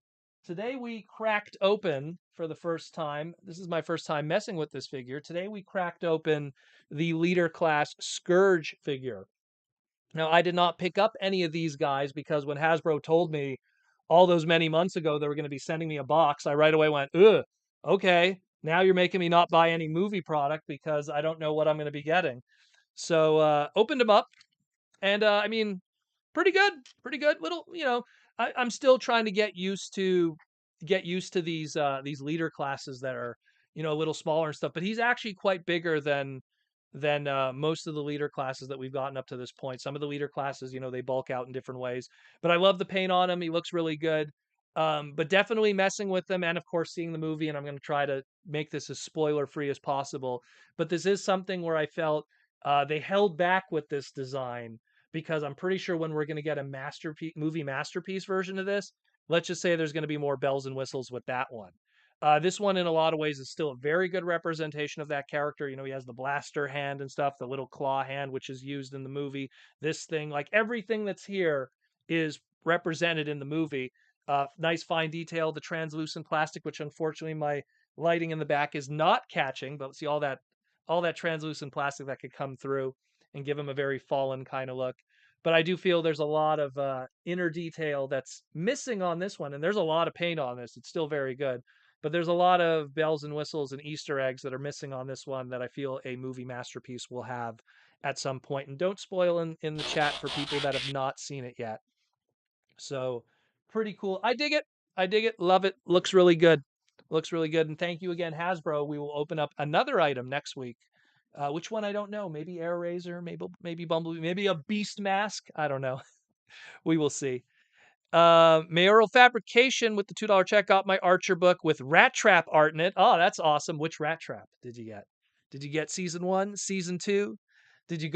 we cracked open for the first time. This is my first time messing with this figure. Today we cracked open the Leader Class Scourge figure. Now, I did not pick up any of these guys because when Hasbro told me all those many months ago they were going to be sending me a box, I right away went, ugh, okay, now you're making me not buy any movie product because I don't know what I'm going to be getting. So opened them up, and I mean, pretty good. Little, I'm still trying to get used to these leader classes that are, a little smaller and stuff. But he's actually quite bigger than most of the leader classes that we've gotten up to this point. Some of the leader classes, they bulk out in different ways. But I love the paint on him. He looks really good. But definitely messing with them, and of course seeing the movie, and I'm going to try to make this as spoiler free as possible. But this is something where I felt they held back with this design, because I'm pretty sure when we're going to get a movie masterpiece version of this, let's just say there's going to be more bells and whistles with that one. This one, in a lot of ways, is still a very good representation of that character. He has the blaster hand and stuff, the little claw hand, which is used in the movie. This thing, like everything that's here, is represented in the movie. Nice fine detail, the translucent plastic, which unfortunately my lighting in the back is not catching, but see all that translucent plastic that could come through. and give him a very fallen kind of look. But I do feel there's a lot of inner detail that's missing on this one, and there's a lot of paint on this. It's still very good, but there's a lot of bells and whistles and Easter eggs that are missing on this one that I feel a movie masterpiece will have at some point. And don't spoil in the chat for people that have not seen it yet. So pretty cool. I dig it. I dig it. Love it. Looks really good. Looks really good. And thank you again, Hasbro. We will open up another item next week. Which one I don't know. Maybe Air Razor, maybe Bumblebee, maybe a Beast Mask. I don't know. We will see. Mayoral Fabrication with the $2 check got my Archer book with Rat Trap art in it. Oh, that's awesome. Which Rat Trap did you get? Did you get season 1, season 2? Did you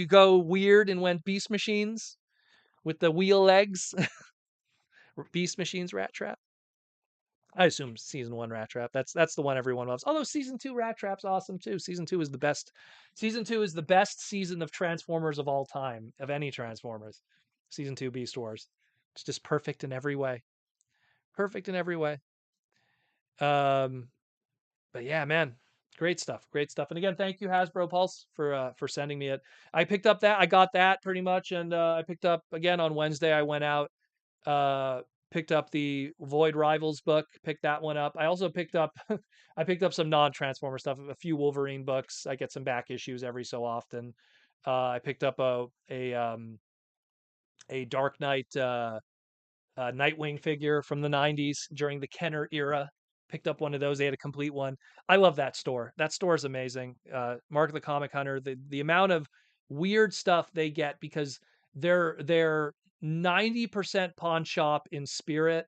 go weird and went Beast Machines with the wheel legs? Beast Machines Rat Trap? I assume season 1 Rat Trap. That's the one everyone loves. Although season 2 Rat Trap's awesome too. Season 2 is the best. Season 2 is the best season of Transformers of all time, of any Transformers. Season 2 Beast Wars. It's just perfect in every way. Perfect in every way. But yeah, man. Great stuff. Great stuff. And again, thank you, Hasbro Pulse, for sending me it. I picked up that. I got that pretty much, and I picked up again on Wednesday. I went out, picked up the Void Rivals book, picked that one up. I also picked up I picked up some non-Transformer stuff, a few Wolverine books. I get some back issues every so often. I picked up a Dark Knight Nightwing figure from the 90s during the Kenner era. Picked up one of those. They had a complete one. I love that store. That store is amazing. Mark the Comic Hunter, the amount of weird stuff they get, because they're 90% pawn shop in spirit,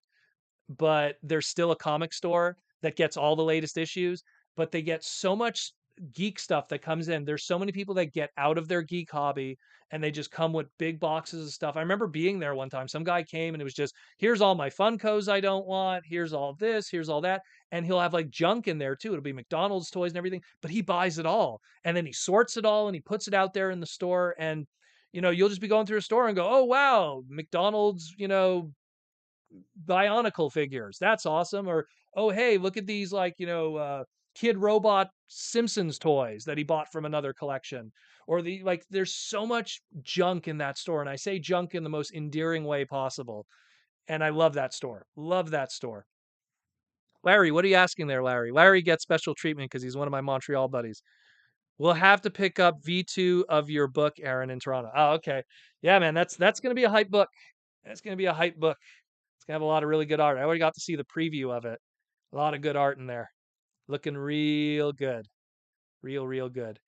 but there's still a comic store that gets all the latest issues, but they get so much geek stuff that comes in. There's so many people that get out of their geek hobby and they just come with big boxes of stuff. I remember being there one time. Some guy came and it was just, here's all my Funkos I don't want. Here's all this, here's all that. And he'll have like junk in there too. It'll be McDonald's toys and everything, but he buys it all. And then he sorts it all and he puts it out there in the store. And, you'll just be going through a store and go, oh, wow, McDonald's, Bionicle figures. That's awesome. Or, oh, hey, look at these Kid Robot Simpsons toys that he bought from another collection. Or there's so much junk in that store. And I say junk in the most endearing way possible. And I love that store. Love that store. Larry, what are you asking there, Larry? Larry gets special treatment because he's one of my Montreal buddies. We'll have to pick up V2 of your book, Aaron, in Toronto. Oh, okay. Yeah, man, that's going to be a hype book. That's going to be a hype book. It's going to have a lot of really good art. I already got to see the preview of it. A lot of good art in there. Looking real good. Real good.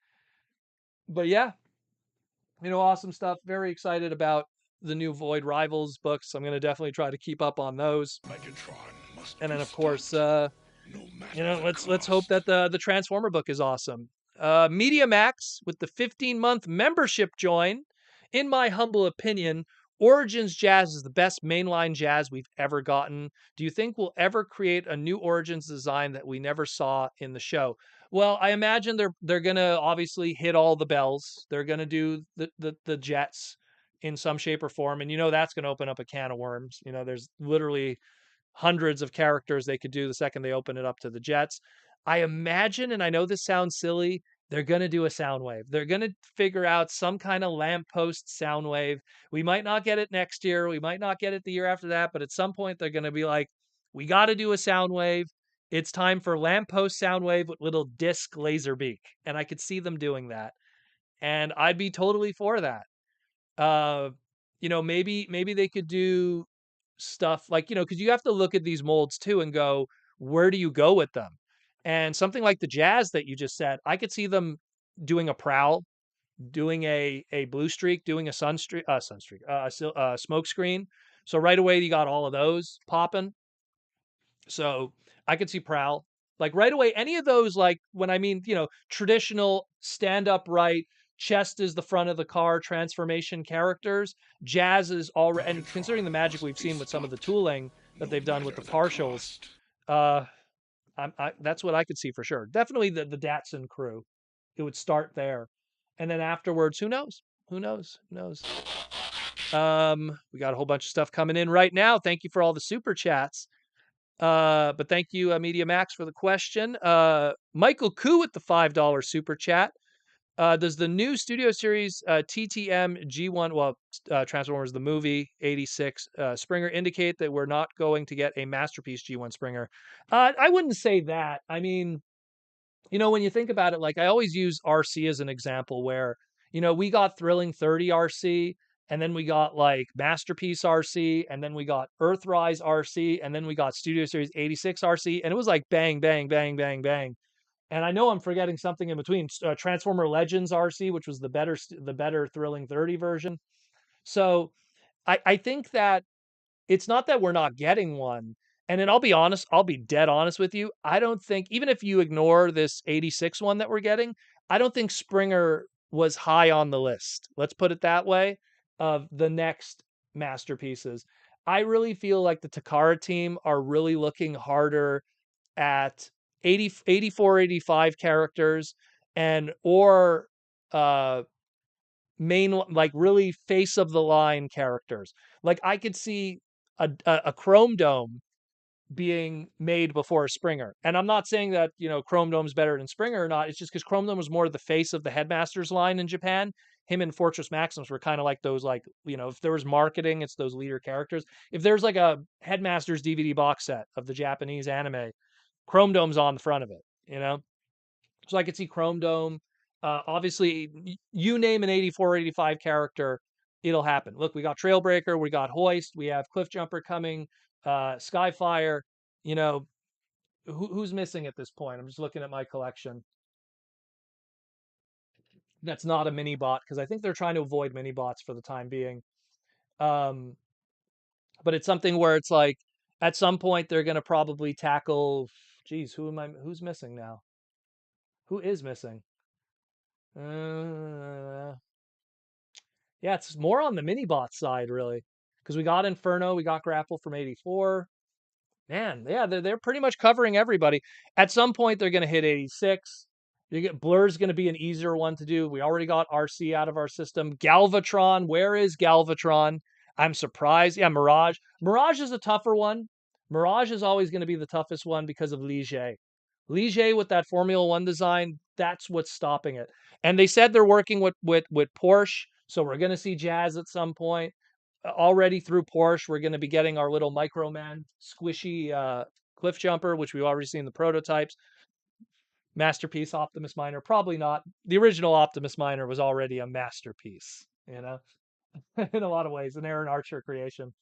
But yeah, awesome stuff. Very excited about the new Void Rivals books. I'm going to definitely try to keep up on those. And then, of course, let's hope that the Transformer book is awesome. Media Max with the 15-month membership join. In my humble opinion, Origins Jazz is the best mainline jazz we've ever gotten. Do you think we'll ever create a new Origins design that we never saw in the show? Well, I imagine they're gonna obviously hit all the bells. They're gonna do the jets in some shape or form, and that's gonna open up a can of worms. There's literally hundreds of characters they could do the second they open it up to the jets. I imagine, and I know this sounds silly, they're going to do a sound wave. They're going to figure out some kind of lamppost sound wave. We might not get it next year. We might not get it the year after that, but at some point they're going to be like, we got to do a sound wave. It's time for lamppost sound wave with little disc laser beak. And I could see them doing that. And I'd be totally for that. Maybe they could do stuff like, because you have to look at these molds too and go, where do you go with them? And something like the jazz that you just said, I could see them doing a prowl, doing a blue streak, doing a smoke screen. So right away you got all of those popping. So I could see prowl like right away. Any of those, like when I mean, traditional stand upright, chest is the front of the car transformation characters. Jazz is already, and considering the magic we've seen with some of the tooling that they've done with the partials, that's what I could see for sure. Definitely the Datsun crew. It would start there, and then afterwards, who knows? Who knows? Who knows? We got a whole bunch of stuff coming in right now. Thank you for all the super chats. But thank you, Media Max, for the question. Michael Koo with the $5 super chat. Does the new Studio Series TTM G1, well, Transformers the movie 86 Springer indicate that we're not going to get a masterpiece G1 Springer? I wouldn't say that. I mean, when you think about it, like I always use RC as an example where, we got Thrilling 30 RC, and then we got like Masterpiece RC, and then we got Earthrise RC, and then we got Studio Series 86 RC, and it was like bang, bang, bang, bang, bang. And I know I'm forgetting something in between. Transformer Legends RC, which was the better Thrilling 30 version. So I think that it's not that we're not getting one. And then I'll be honest, I'll be dead honest with you. I don't think, even if you ignore this 86 one that we're getting, I don't think Springer was high on the list. Let's put it that way, of the next masterpieces. I really feel like the Takara team are really looking harder at 80, 84, 85 characters or uh main, like really face of the line characters. Like I could see a Chrome Dome being made before a Springer. And I'm not saying that, Chrome Dome's better than Springer or not. It's just because Chrome Dome was more the face of the Headmasters line in Japan. Him and Fortress Maximus were kind of like those, like, if there was marketing, it's those leader characters. If there's like a Headmasters DVD box set of the Japanese anime, Chrome Dome's on the front of it. So I could see Chrome Dome. Obviously, you name an 84, 85 character, it'll happen. Look, we got Trailbreaker, we got Hoist, we have Cliff Jumper coming, Skyfire. You know, who's missing at this point? I'm just looking at my collection. That's not a mini bot because I think they're trying to avoid mini bots for the time being. Um, but it's something where it's like at some point they're going to probably tackle. Geez, who's missing now? Who is missing? Uh, yeah, it's more on the mini bot side, really, because we got Inferno, we got Grapple from 84. Man, yeah, they're pretty much covering everybody. At some point, they're going to hit 86. You get Blur's going to be an easier one to do. We already got RC out of our system. Galvatron, where is Galvatron? I'm surprised. Yeah, Mirage. Mirage is a tougher one. Mirage is always going to be the toughest one because of Ligier. Ligier with that Formula One design, that's what's stopping it. And they said they're working with Porsche, so we're going to see Jazz at some point. Already through Porsche, we're going to be getting our little Microman squishy cliff jumper, which we've already seen the prototypes. Masterpiece Optimus Miner, probably not. The original Optimus Miner was already a masterpiece, in a lot of ways, an Aaron Archer creation.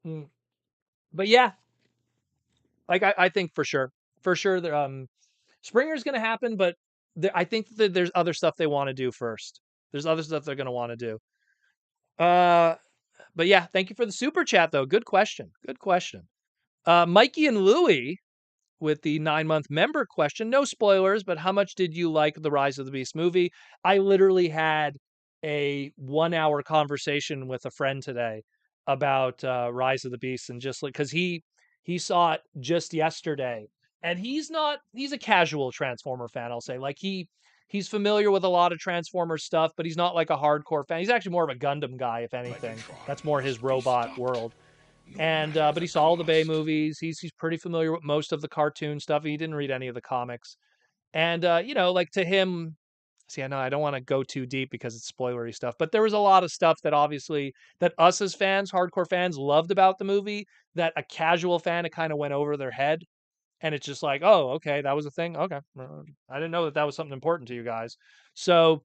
Mm. But yeah, like I think for sure, Springer's going to happen, but I think that there's other stuff they want to do first. There's other stuff they're going to want to do. But yeah, thank you for the super chat though. Good question. Good question. Mikey and Louie with the 9-month member question. No spoilers, but how much did you like the Rise of the Beast movie? I literally had a 1-hour conversation with a friend today about Rise of the Beast, and just like because he saw it just yesterday, and he's a casual Transformer fan. I'll say like he's familiar with a lot of Transformer stuff, but he's not like a hardcore fan. He's actually more of a Gundam guy, if anything. That's more his robot world. And but he saw all the Bay movies. He's pretty familiar with most of the cartoon stuff. He didn't read any of the comics. And like to him, see, I know I don't want to go too deep because it's spoilery stuff, but there was a lot of stuff that obviously that us as fans, hardcore fans, loved about the movie that a casual fan, it kind of went over their head. And it's just like, oh, okay, that was a thing. Okay, I didn't know that was something important to you guys. So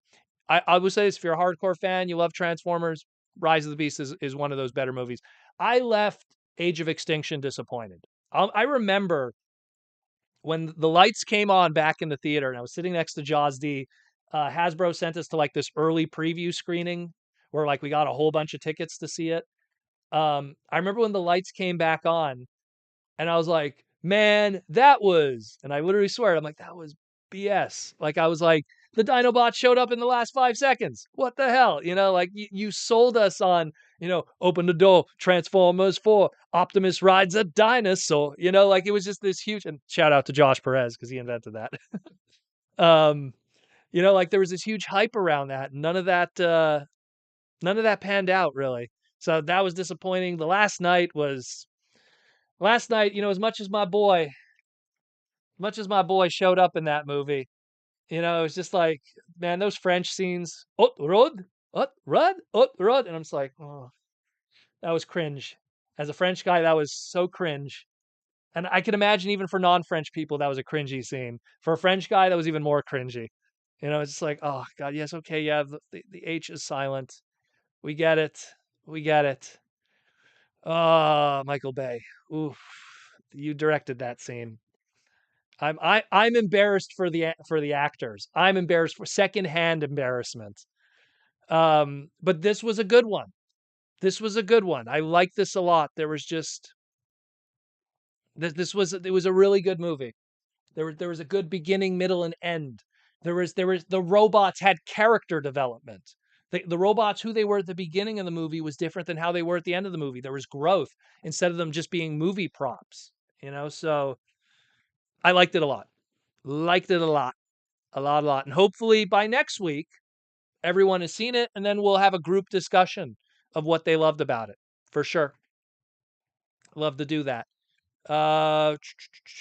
I would say this: if you're a hardcore fan, you love Transformers, Rise of the Beast is one of those better movies. I left Age of Extinction disappointed. I remember when the lights came on back in the theater, and I was sitting next to Jaws D. Hasbro sent us to like this early preview screening where like we got a whole bunch of tickets to see it. I remember when the lights came back on, and I was like, man, that was, and I literally swear, I'm like, that was BS. Like, I was like, the Dinobots showed up in the last 5 seconds. What the hell? Like you sold us on, open the door, Transformers 4, Optimus rides a dinosaur. Like it was just this huge, and shout out to Josh Perez because he invented that. um, like there was this huge hype around that. None of that panned out really. So that was disappointing. The last night, as much as my boy showed up in that movie, You know, it was just like, man, those French scenes, "Haute road, haute road, haute road," and I'm just like, "Oh, that was cringe." As a French guy, that was so cringe. And I can imagine even for non-French people, that was a cringy scene. For a French guy, that was even more cringy. You know, it's just like, "Oh god, yes, okay, yeah, the H is silent. We get it. We get it." Oh, Michael Bay. Oof. You directed that scene. I'm embarrassed for the actors. I'm embarrassed for secondhand embarrassment. But this was a good one. This was a good one. I like this a lot. There was just this was it was a really good movie. There was a good beginning, middle, and end. There was the robots had character development. The robots, who they were at the beginning of the movie, was different than how they were at the end of the movie. There was growth instead of them just being movie props. You know, so I liked it a lot. Liked it a lot, a lot, a lot. And hopefully by next week, everyone has seen it, and then we'll have a group discussion of what they loved about it. For sure. Love to do that.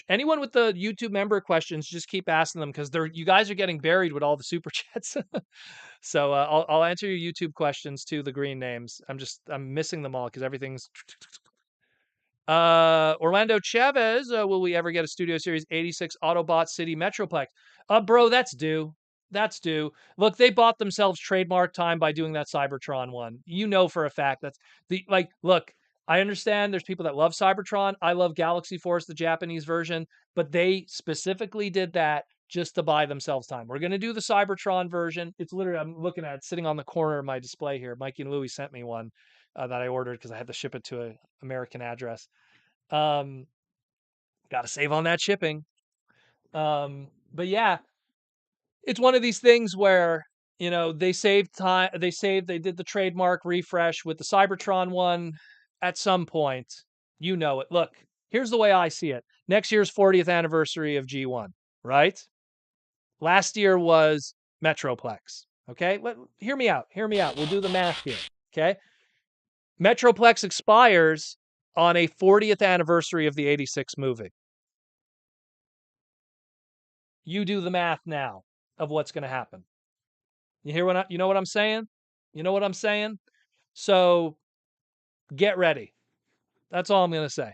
Anyone with the YouTube member questions, just keep asking them because they're you guys are getting buried with all the super chats. So I'll answer your YouTube questions too. The green names. I'm missing them all because everything's. Orlando Chavez. Will we ever get a Studio Series 86 Autobot City Metroplex? Bro, that's due. That's due. Look, they bought themselves trademark time by doing that Cybertron one. You know for a fact that's the like. Look, I understand there's people that love Cybertron. I love Galaxy Force, the Japanese version, but they specifically did that just to buy themselves time. We're gonna do the Cybertron version. It's literally I'm looking at it sitting on the corner of my display here. Mikey and Louie sent me one that I ordered because I had to ship it to an American address. Um, Got to save on that shipping. But yeah, it's one of these things where they saved time. They did the trademark refresh with the Cybertron one. At some point, you know it. Look, here's the way I see it. Next year's 40th anniversary of G1, right? Last year was Metroplex. Okay, hear me out. Hear me out. We'll do the math here. Okay, Metroplex expires on a 40th anniversary of the 86 movie. You do the math now of what's going to happen. You know what I'm saying? You know what I'm saying? So get ready. That's all I'm going to say.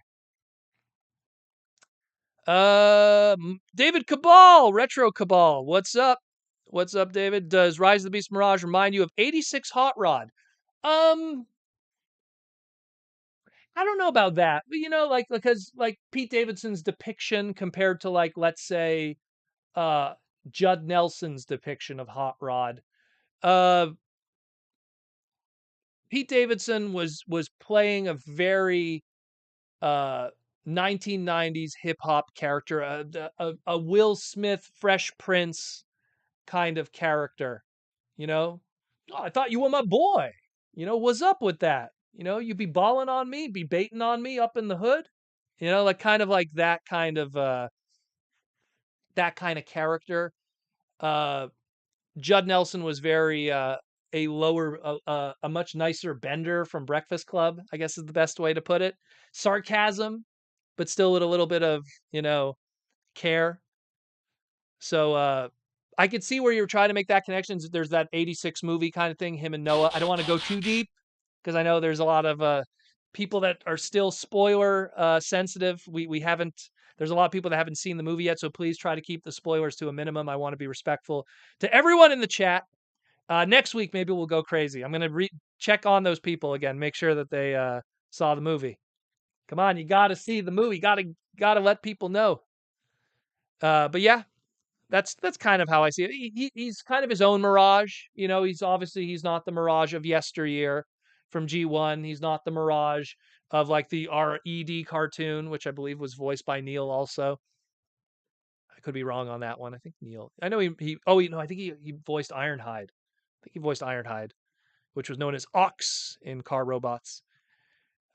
David Cabal, Retro Cabal. What's up? What's up, David? Does Rise of the Beast Mirage remind you of 86 Hot Rod? Um, I don't know about that. But, like because like Pete Davidson's depiction compared to like let's say uh Judd Nelson's depiction of Hot Rod. Uh Pete Davidson was playing a very uh 1990s hip hop character, a Will Smith Fresh Prince kind of character, you know? "Oh, I thought you were my boy. What's up with that? You be balling on me, be baiting on me up in the hood?" Like kind of like that kind of character. Uh Judd Nelson was very a much nicer Bender from Breakfast Club, I guess is the best way to put it. Sarcasm, but still with a little bit of, care. So I could see where you're trying to make that connection. There's that 86 movie kind of thing, him and Noah. I don't want to go too deep because I know there's a lot of people that are still spoiler sensitive. We haven't there's a lot of people that haven't seen the movie yet, so please try to keep the spoilers to a minimum. I want to be respectful to everyone in the chat. Next week, maybe we'll go crazy. I'm going to check on those people again, make sure that they saw the movie. Come on, you got to see the movie. Got to let people know. But yeah, that's kind of how I see it. He's kind of his own Mirage. He's not the Mirage of yesteryear from G1. He's not the Mirage of like the RED cartoon, which I believe was voiced by Neil also. I could be wrong on that one. I think Neil. I know I think he voiced Ironhide. I think he voiced Ironhide, which was known as Ox in Car Robots.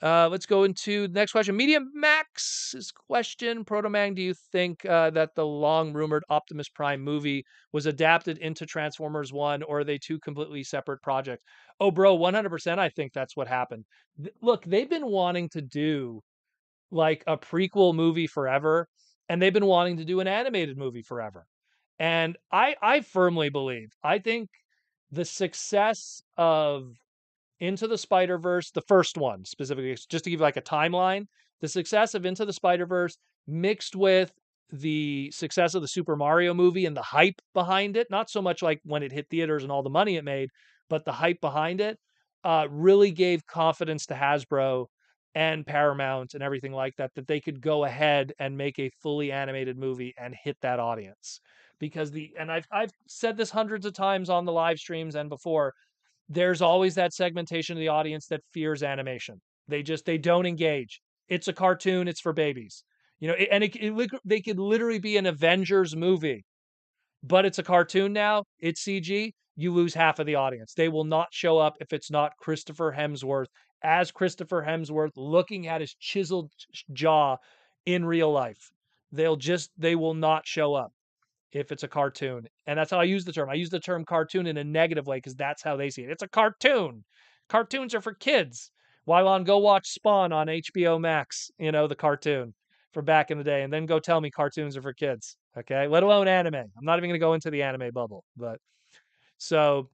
Let's go into the next question. Medium Max's question. Protomang, do you think that the long rumored Optimus Prime movie was adapted into Transformers 1, or are they two completely separate projects? Oh, bro, 100% I think that's what happened. Look, they've been wanting to do like a prequel movie forever, and they've been wanting to do an animated movie forever. And I firmly believe, I think the success of Into the Spider-Verse, the first one specifically, just to give like a timeline, the success of Into the Spider-Verse mixed with the success of the Super Mario movie and the hype behind it, not so much like when it hit theaters and all the money it made, but the hype behind it, really gave confidence to Hasbro and Paramount and everything like that, that they could go ahead and make a fully animated movie and hit that audience. Because and I've said this hundreds of times on the live streams and before, there's always that segmentation of the audience that fears animation. They don't engage. It's a cartoon. It's for babies. They could literally be an Avengers movie, but it's a cartoon now. It's CG. You lose half of the audience. They will not show up if it's not Christopher Hemsworth as Christopher Hemsworth looking at his chiseled jaw in real life. They will not show up if it's a cartoon. And that's how I use the term. I use the term cartoon in a negative way because that's how they see it. It's a cartoon. Cartoons are for kids. Wylon, go watch Spawn on HBO Max, the cartoon for back in the day, and then go tell me cartoons are for kids. Okay. Let alone anime. I'm not even going to go into the anime bubble. But so,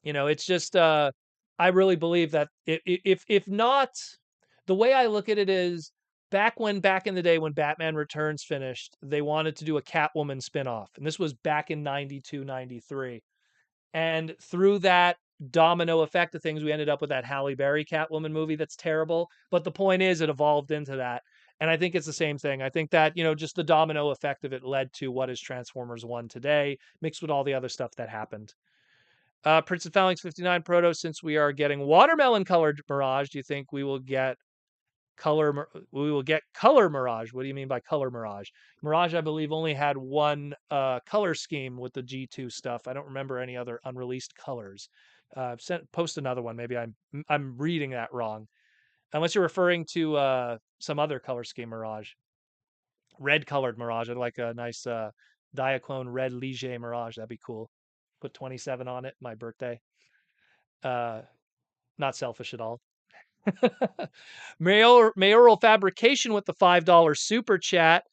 it's just, I really believe that if not, the way I look at it is back in the day when Batman Returns finished, they wanted to do a Catwoman spinoff. And this was back in 92, 93. And through that domino effect of things, we ended up with that Halle Berry Catwoman movie that's terrible. But the point is, it evolved into that. And I think it's the same thing. I think that, just the domino effect of it led to what is Transformers 1 today, mixed with all the other stuff that happened. Prince of Phalanx 59 Proto, since we are getting watermelon colored Mirage, do you think we will get color Mirage? What do you mean by color Mirage? Mirage, I believe, only had one color scheme with the G2 stuff. I don't remember any other unreleased colors. Post another one. Maybe I'm reading that wrong. Unless you're referring to some other color scheme Mirage. Red colored Mirage. I'd like a nice Diaclone red Ligier Mirage. That'd be cool. Put 27 on it, my birthday. Not selfish at all. Mayoral Fabrication with the $5 super chat.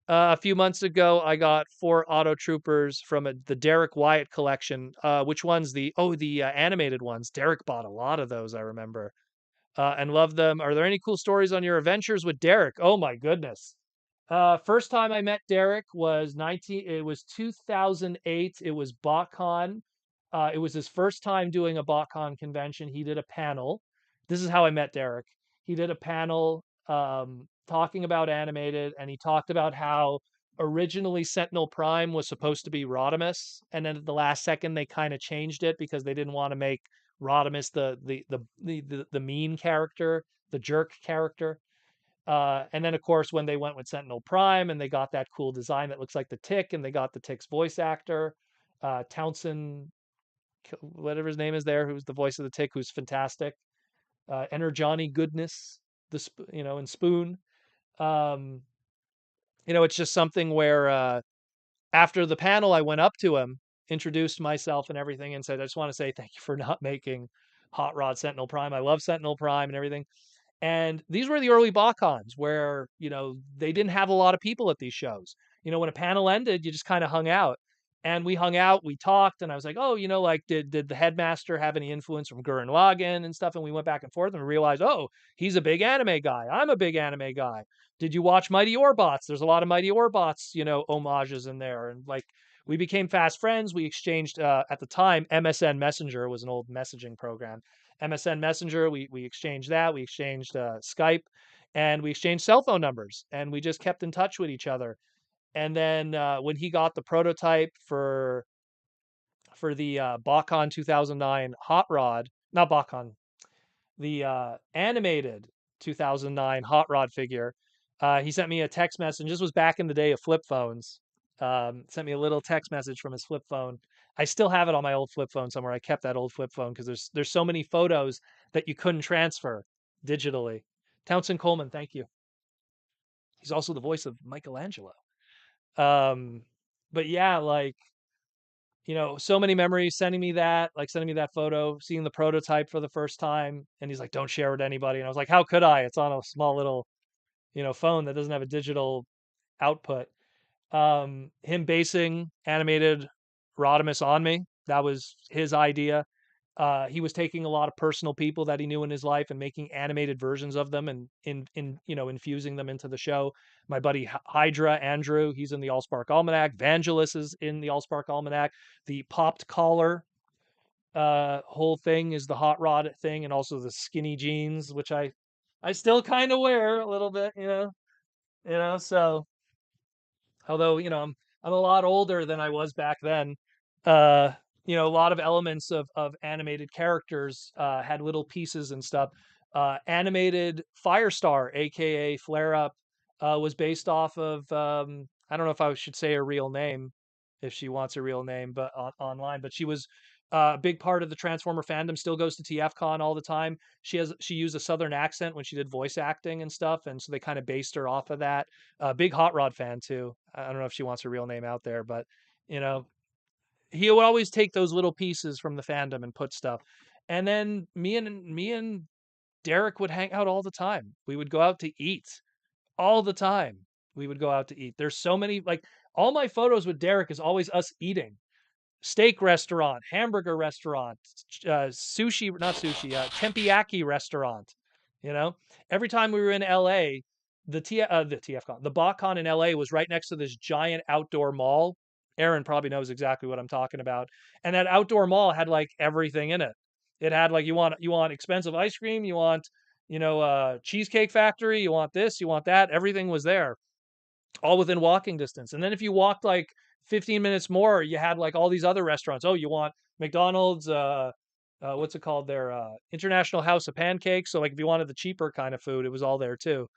A few months ago, I got 4 Auto Troopers from the Derek Wyatt collection. Which ones? The animated ones. Derek bought a lot of those, I remember, and loved them. Are there any cool stories on your adventures with Derek? Oh my goodness. First time I met Derek was 2008. It was BotCon. It was his first time doing a BotCon convention. He did a panel. This is how I met Derek. He did a panel talking about animated, and he talked about how originally Sentinel Prime was supposed to be Rodimus, and then at the last second they kind of changed it because they didn't want to make Rodimus the mean character, the jerk character. And then, of course, when they went with Sentinel Prime and they got that cool design that looks like the Tick, and they got the Tick's voice actor, Townsend, whatever his name is there, who's the voice of the Tick, who's fantastic. Enter Johnny Goodness, and Spoon. It's just something where after the panel, I went up to him, introduced myself and everything, and said, I just want to say thank you for not making Hot Rod Sentinel Prime. I love Sentinel Prime and everything. And these were the early BotCons where, they didn't have a lot of people at these shows. When a panel ended, you just kind of hung out. And we hung out, we talked, and I was like, oh, like, did the headmaster have any influence from Gurren Lagann and stuff? And we went back and forth and we realized, oh, he's a big anime guy. I'm a big anime guy. Did you watch Mighty Orbots? There's a lot of Mighty Orbots, homages in there. And like, we became fast friends. We exchanged, at the time, MSN Messenger was an old messaging program. MSN Messenger, we exchanged that. We exchanged Skype, and we exchanged cell phone numbers, and we just kept in touch with each other. And then when he got the prototype for the BotCon 2009 Hot Rod, not BotCon, the animated 2009 Hot Rod figure, he sent me a text message. This was back in the day of flip phones. Sent me a little text message from his flip phone. I still have it on my old flip phone somewhere. I kept that old flip phone because there's so many photos that you couldn't transfer digitally. Townsend Coleman, thank you. He's also the voice of Michelangelo. But yeah, like, so many memories sending me that photo, seeing the prototype for the first time. And he's like, don't share with anybody. And I was like, how could I? It's on a small little, phone that doesn't have a digital output. Him basing animated Rodimus on me. That was his idea. He was taking a lot of personal people that he knew in his life and making animated versions of them and infusing them into the show. My buddy Hydra Andrew, he's in the Allspark Almanac. Vangelis is in the Allspark Almanac. The popped collar whole thing is the hot rod thing, and also the skinny jeans, which I still kind of wear a little bit, so although I'm a lot older than I was back then. Uh, a lot of elements of animated characters had little pieces and stuff. Animated Firestar, aka Flare Up, was based off of I don't know if I should say her real name, if she wants a real name, but online. But she was a big part of the Transformer fandom. Still goes to TFCon all the time. She used a Southern accent when she did voice acting and stuff, and so they kind of based her off of that. Big Hot Rod fan too. I don't know if she wants her real name out there, but you know, he would always take those little pieces from the fandom and put stuff. And then me and Derek would hang out all the time. We would go out to eat all the time. We would go out to eat. There's so many, like, all my photos with Derek is always us eating. Steak restaurant, hamburger restaurant, sushi, not sushi, tempiyaki restaurant. You know, every time we were in LA, the TFCon, the BotCon in LA was right next to this giant outdoor mall. Aaron probably knows exactly what I'm talking about. And that outdoor mall had like everything in it. It had like you want expensive ice cream, you want cheesecake factory, you want this, you want that. Everything was there, all within walking distance. And then if you walked like 15 minutes more, you had like all these other restaurants. Oh, you want McDonald's, what's it called there? International House of Pancakes. So like if you wanted the cheaper kind of food, it was all there too.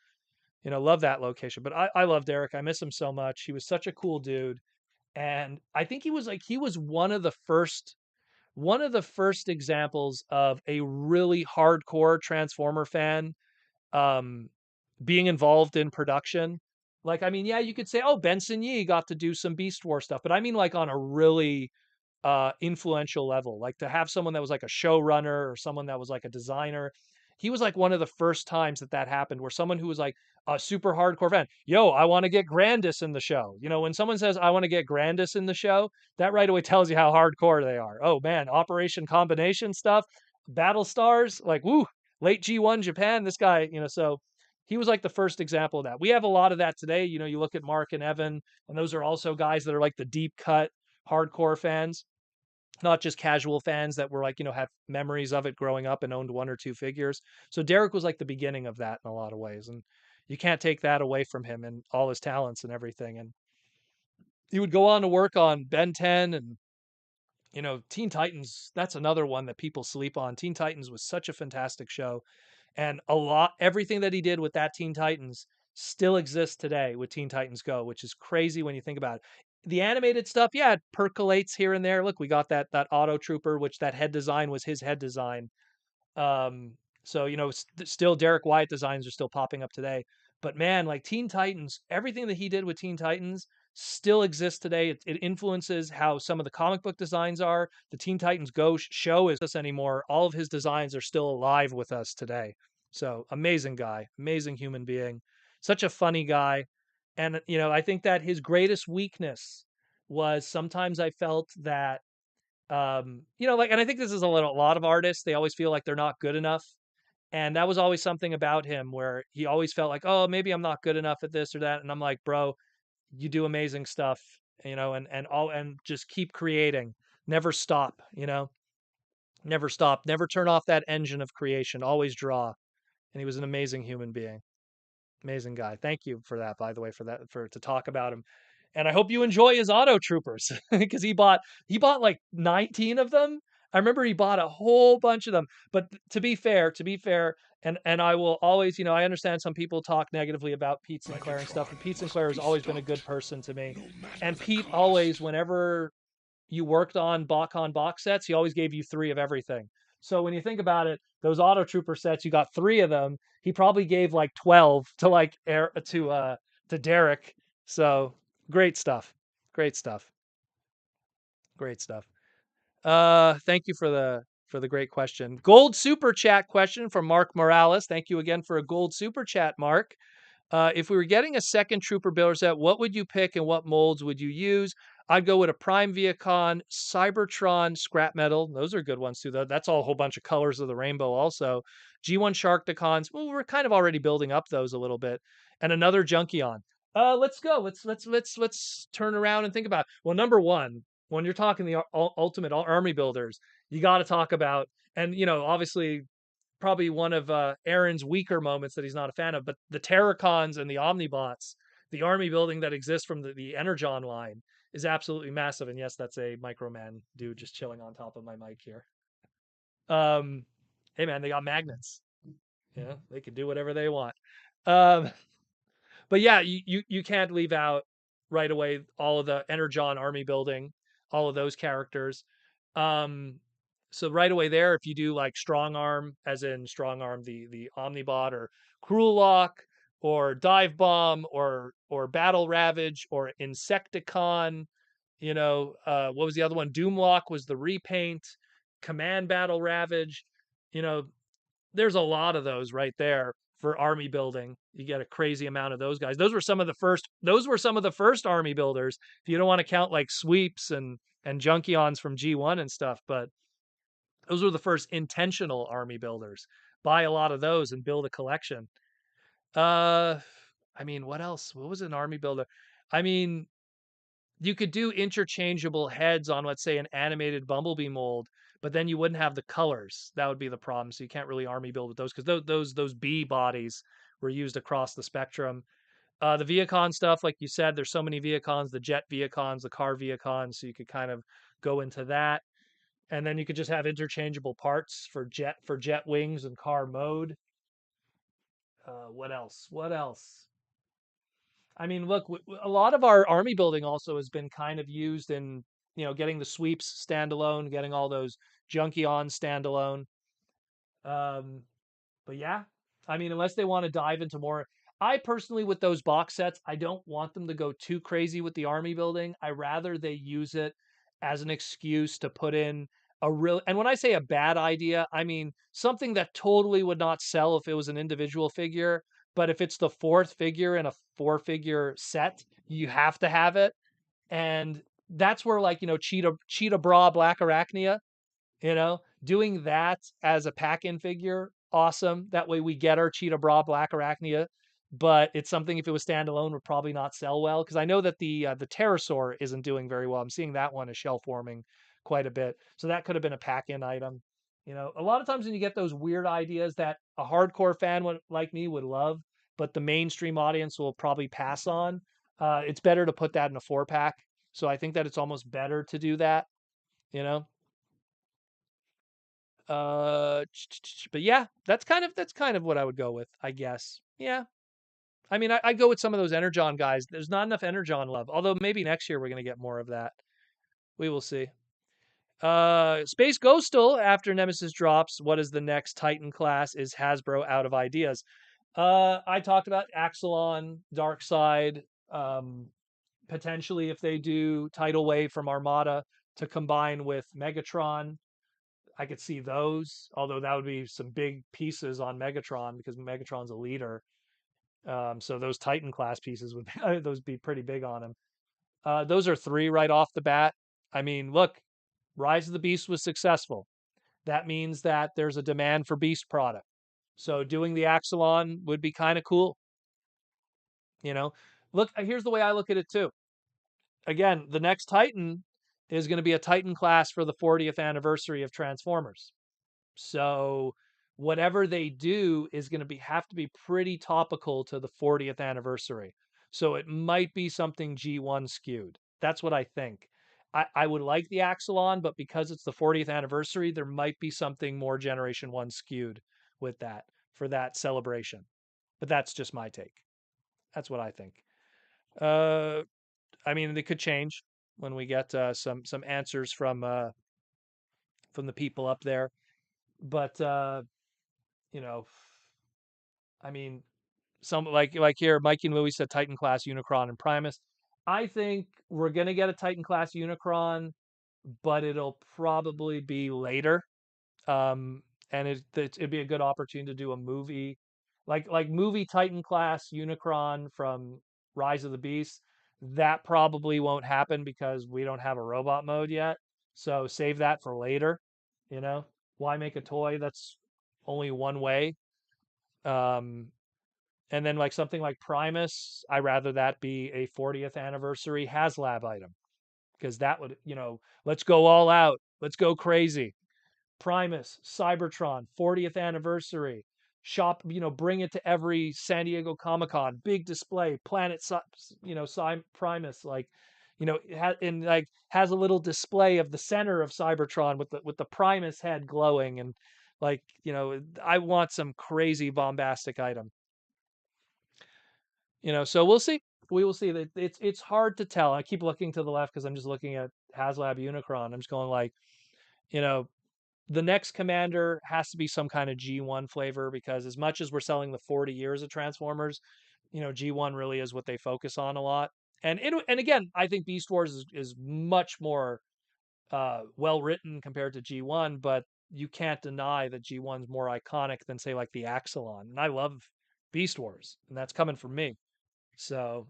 Love that location. But I love Derek. I miss him so much. He was such a cool dude. And I think he was one of the first examples of a really hardcore Transformer fan um being involved in production. Like, I mean, yeah, you could say, oh, Benson Yee got to do some Beast War stuff, but I mean, like, on a really influential level, like to have someone that was like a showrunner or someone that was like a designer. He was like one of the first times that happened, where someone who was like a super hardcore fan, yo, I want to get Grandis in the show. When someone says, I want to get Grandis in the show, that right away tells you how hardcore they are. Oh man, Operation Combination stuff, Battle Stars, like, woo, late G1 Japan, this guy, so he was like the first example of that. We have a lot of that today. You look at Mark and Evan, and those are also guys that are like the deep cut hardcore fans, not just casual fans that were like, have memories of it growing up and owned one or two figures. So Derek was like the beginning of that in a lot of ways. And you can't take that away from him and all his talents and everything. And he would go on to work on Ben 10 and, Teen Titans. That's another one that people sleep on. Teen Titans was such a fantastic show. And everything that he did with that Teen Titans still exists today with Teen Titans Go, which is crazy when you think about it. The animated stuff, yeah, it percolates here and there. Look, we got that Auto Trooper, which that head design was his head design. Um, so still Derek Wyatt designs are still popping up today. But man, like Teen Titans, everything that he did with Teen Titans still exists today. It influences how some of the comic book designs are. The Teen Titans Go show is us anymore. All of his designs are still alive with us today. So amazing guy, amazing human being, such a funny guy. And I think that his greatest weakness was sometimes I felt that like, and I think this is a lot of artists, they always feel like they're not good enough. And that was always something about him where he always felt like, oh, maybe I'm not good enough at this or that. And I'm like, bro, you do amazing stuff, and just keep creating. Never stop, never stop, never turn off that engine of creation, always draw. And he was an amazing human being. Amazing guy. Thank you for that, by the way, for to talk about him. And I hope you enjoy his Auto Troopers because he bought like 19 of them. I remember he bought a whole bunch of them. But to be fair, and I will always, I understand some people talk negatively about Pete Sinclair and stuff, but Pete Sinclair has always been a good person to me. And Pete always, whenever you worked on BotCon box sets, he always gave you 3 of everything. So when you think about it, those Auto Trooper sets, you got 3 of them. He probably gave like 12 to like to Derek. So great stuff. Great stuff. Great stuff. Thank you for the great question. Gold super chat question from Mark Morales. Thank you again for a gold super chat, Mark. If we were getting a second Trooper builder set, what would you pick and what molds would you use? I'd go with a Prime Viacon, Cybertron, Scrap Metal. Those are good ones too. That's all a whole bunch of colors of the rainbow. Also, G1 Sharkticons. Well, we're kind of already building up those a little bit, and another Junkion. Let's go. Let's turn around and think about it. Well, number one, when you're talking the ultimate army builders, you got to talk about, and obviously probably one of Aaron's weaker moments that he's not a fan of, but the Terracons and the Omnibots, the army building that exists from the Energon line is absolutely massive. And yes, that's a Microman dude just chilling on top of my mic here. Hey man, they got magnets. Yeah, they can do whatever they want. Um, but yeah, you can't leave out right away all of the Energon army building, all of those characters. Um, so right away there, if you do like strong arm, as in strong arm, the Omnibot or Cruel Lock or Dive Bomb or Battle Ravage or Insecticon, what was the other one? Doomlock was the repaint, Command Battle Ravage, you know, there's a lot of those right there for army building. You get a crazy amount of those guys. Those were some of the first army builders. If you don't want to count like sweeps and junkions from G1 and stuff, but those were the first intentional army builders. Buy a lot of those and build a collection. Uh I mean, what else? What was an army builder? I mean, you could do interchangeable heads on, let's say, an animated Bumblebee mold, but then you wouldn't have the colors. That would be the problem. So you can't really army build with those because those bee bodies were used across the spectrum. The Viacon stuff, like you said, there's so many Viacons, the jet Viacons, the car Viacons, so you could kind of go into that. And then you could just have interchangeable parts for jet wings and car mode. What else? What else? I mean, look, a lot of our army building also has been kind of used in, getting the sweeps standalone, getting all those junkie on standalone. Um, but yeah, I mean, unless they want to dive into more, I personally, with those box sets, I don't want them to go too crazy with the army building. I rather they use it as an excuse to put in a real, and when I say a bad idea, I mean something that totally would not sell if it was an individual figure. But if it's the fourth figure in a four-figure set, you have to have it. And that's where, like, Cheetah Bra Black Arachnia, doing that as a pack-in figure, awesome. That way we get our Cheetah Bra Black Arachnia, but it's something, if it was standalone, would probably not sell well because I know that the Pterosaur isn't doing very well. I'm seeing that one as shelf forming quite a bit, so that could have been a pack-in item. A lot of times when you get those weird ideas that a hardcore fan like me would love, but the mainstream audience will probably pass on, it's better to put that in a 4-pack. So I think that it's almost better to do that, you know. But yeah, that's kind of what I would go with, I guess. Yeah. I mean, I go with some of those Energon guys. There's not enough Energon love. Although maybe next year we're gonna get more of that. We will see. Space Ghostal, after Nemesis drops, what is the next Titan class? Is Hasbro out of ideas? I talked about Axelon, Darkseid, potentially if they do Tidal Wave from Armada to combine with Megatron. I could see those, although that would be some big pieces on Megatron because Megatron's a leader. So those Titan class pieces would those be pretty big on him. Those are three right off the bat. I mean, look, Rise of the Beast was successful. That means that there's a demand for Beast product. So doing the Axelon would be kind of cool. Look, here's the way I look at it too. Again, the next Titan is going to be a Titan class for the 40th anniversary of Transformers. So whatever they do is going to have to be pretty topical to the 40th anniversary. So it might be something G1 skewed. That's what I think. I would like the Axelon, but because it's the 40th anniversary, there might be something more Generation 1 skewed with that for that celebration. But that's just my take. That's what I think. Uh, I mean, they could change when we get some answers from the people up there. But you know, I mean, some like here, Mikey and Louis said Titan class Unicron and Primus. I think we're gonna get a Titan class Unicron, but it'll probably be later. And it'd be a good opportunity to do a movie like movie Titan class Unicron from Rise of the Beast. That probably won't happen because we don't have a robot mode yet. So save that for later. You know, why make a toy that's only one way? Um, and then like something like Primus, I rather that be a 40th anniversary HasLab item because that would, let's go all out, let's go crazy. Primus, Cybertron, 40th anniversary. Shop, bring it to every San Diego Comic Con, big display, Primus, like, and like has a little display of the center of Cybertron with the Primus head glowing, and like, I want some crazy bombastic item. So we'll see. We will see. That it's hard to tell. I keep looking to the left because I'm just looking at HasLab Unicron. I'm just going like, you know, the next commander has to be some kind of G1 flavor because as much as we're selling the 40 years of Transformers, G1 really is what they focus on a lot. And again, I think Beast Wars is much more well written compared to G1, but you can't deny that G1's more iconic than say like the Axelon. And I love Beast Wars, and that's coming from me. So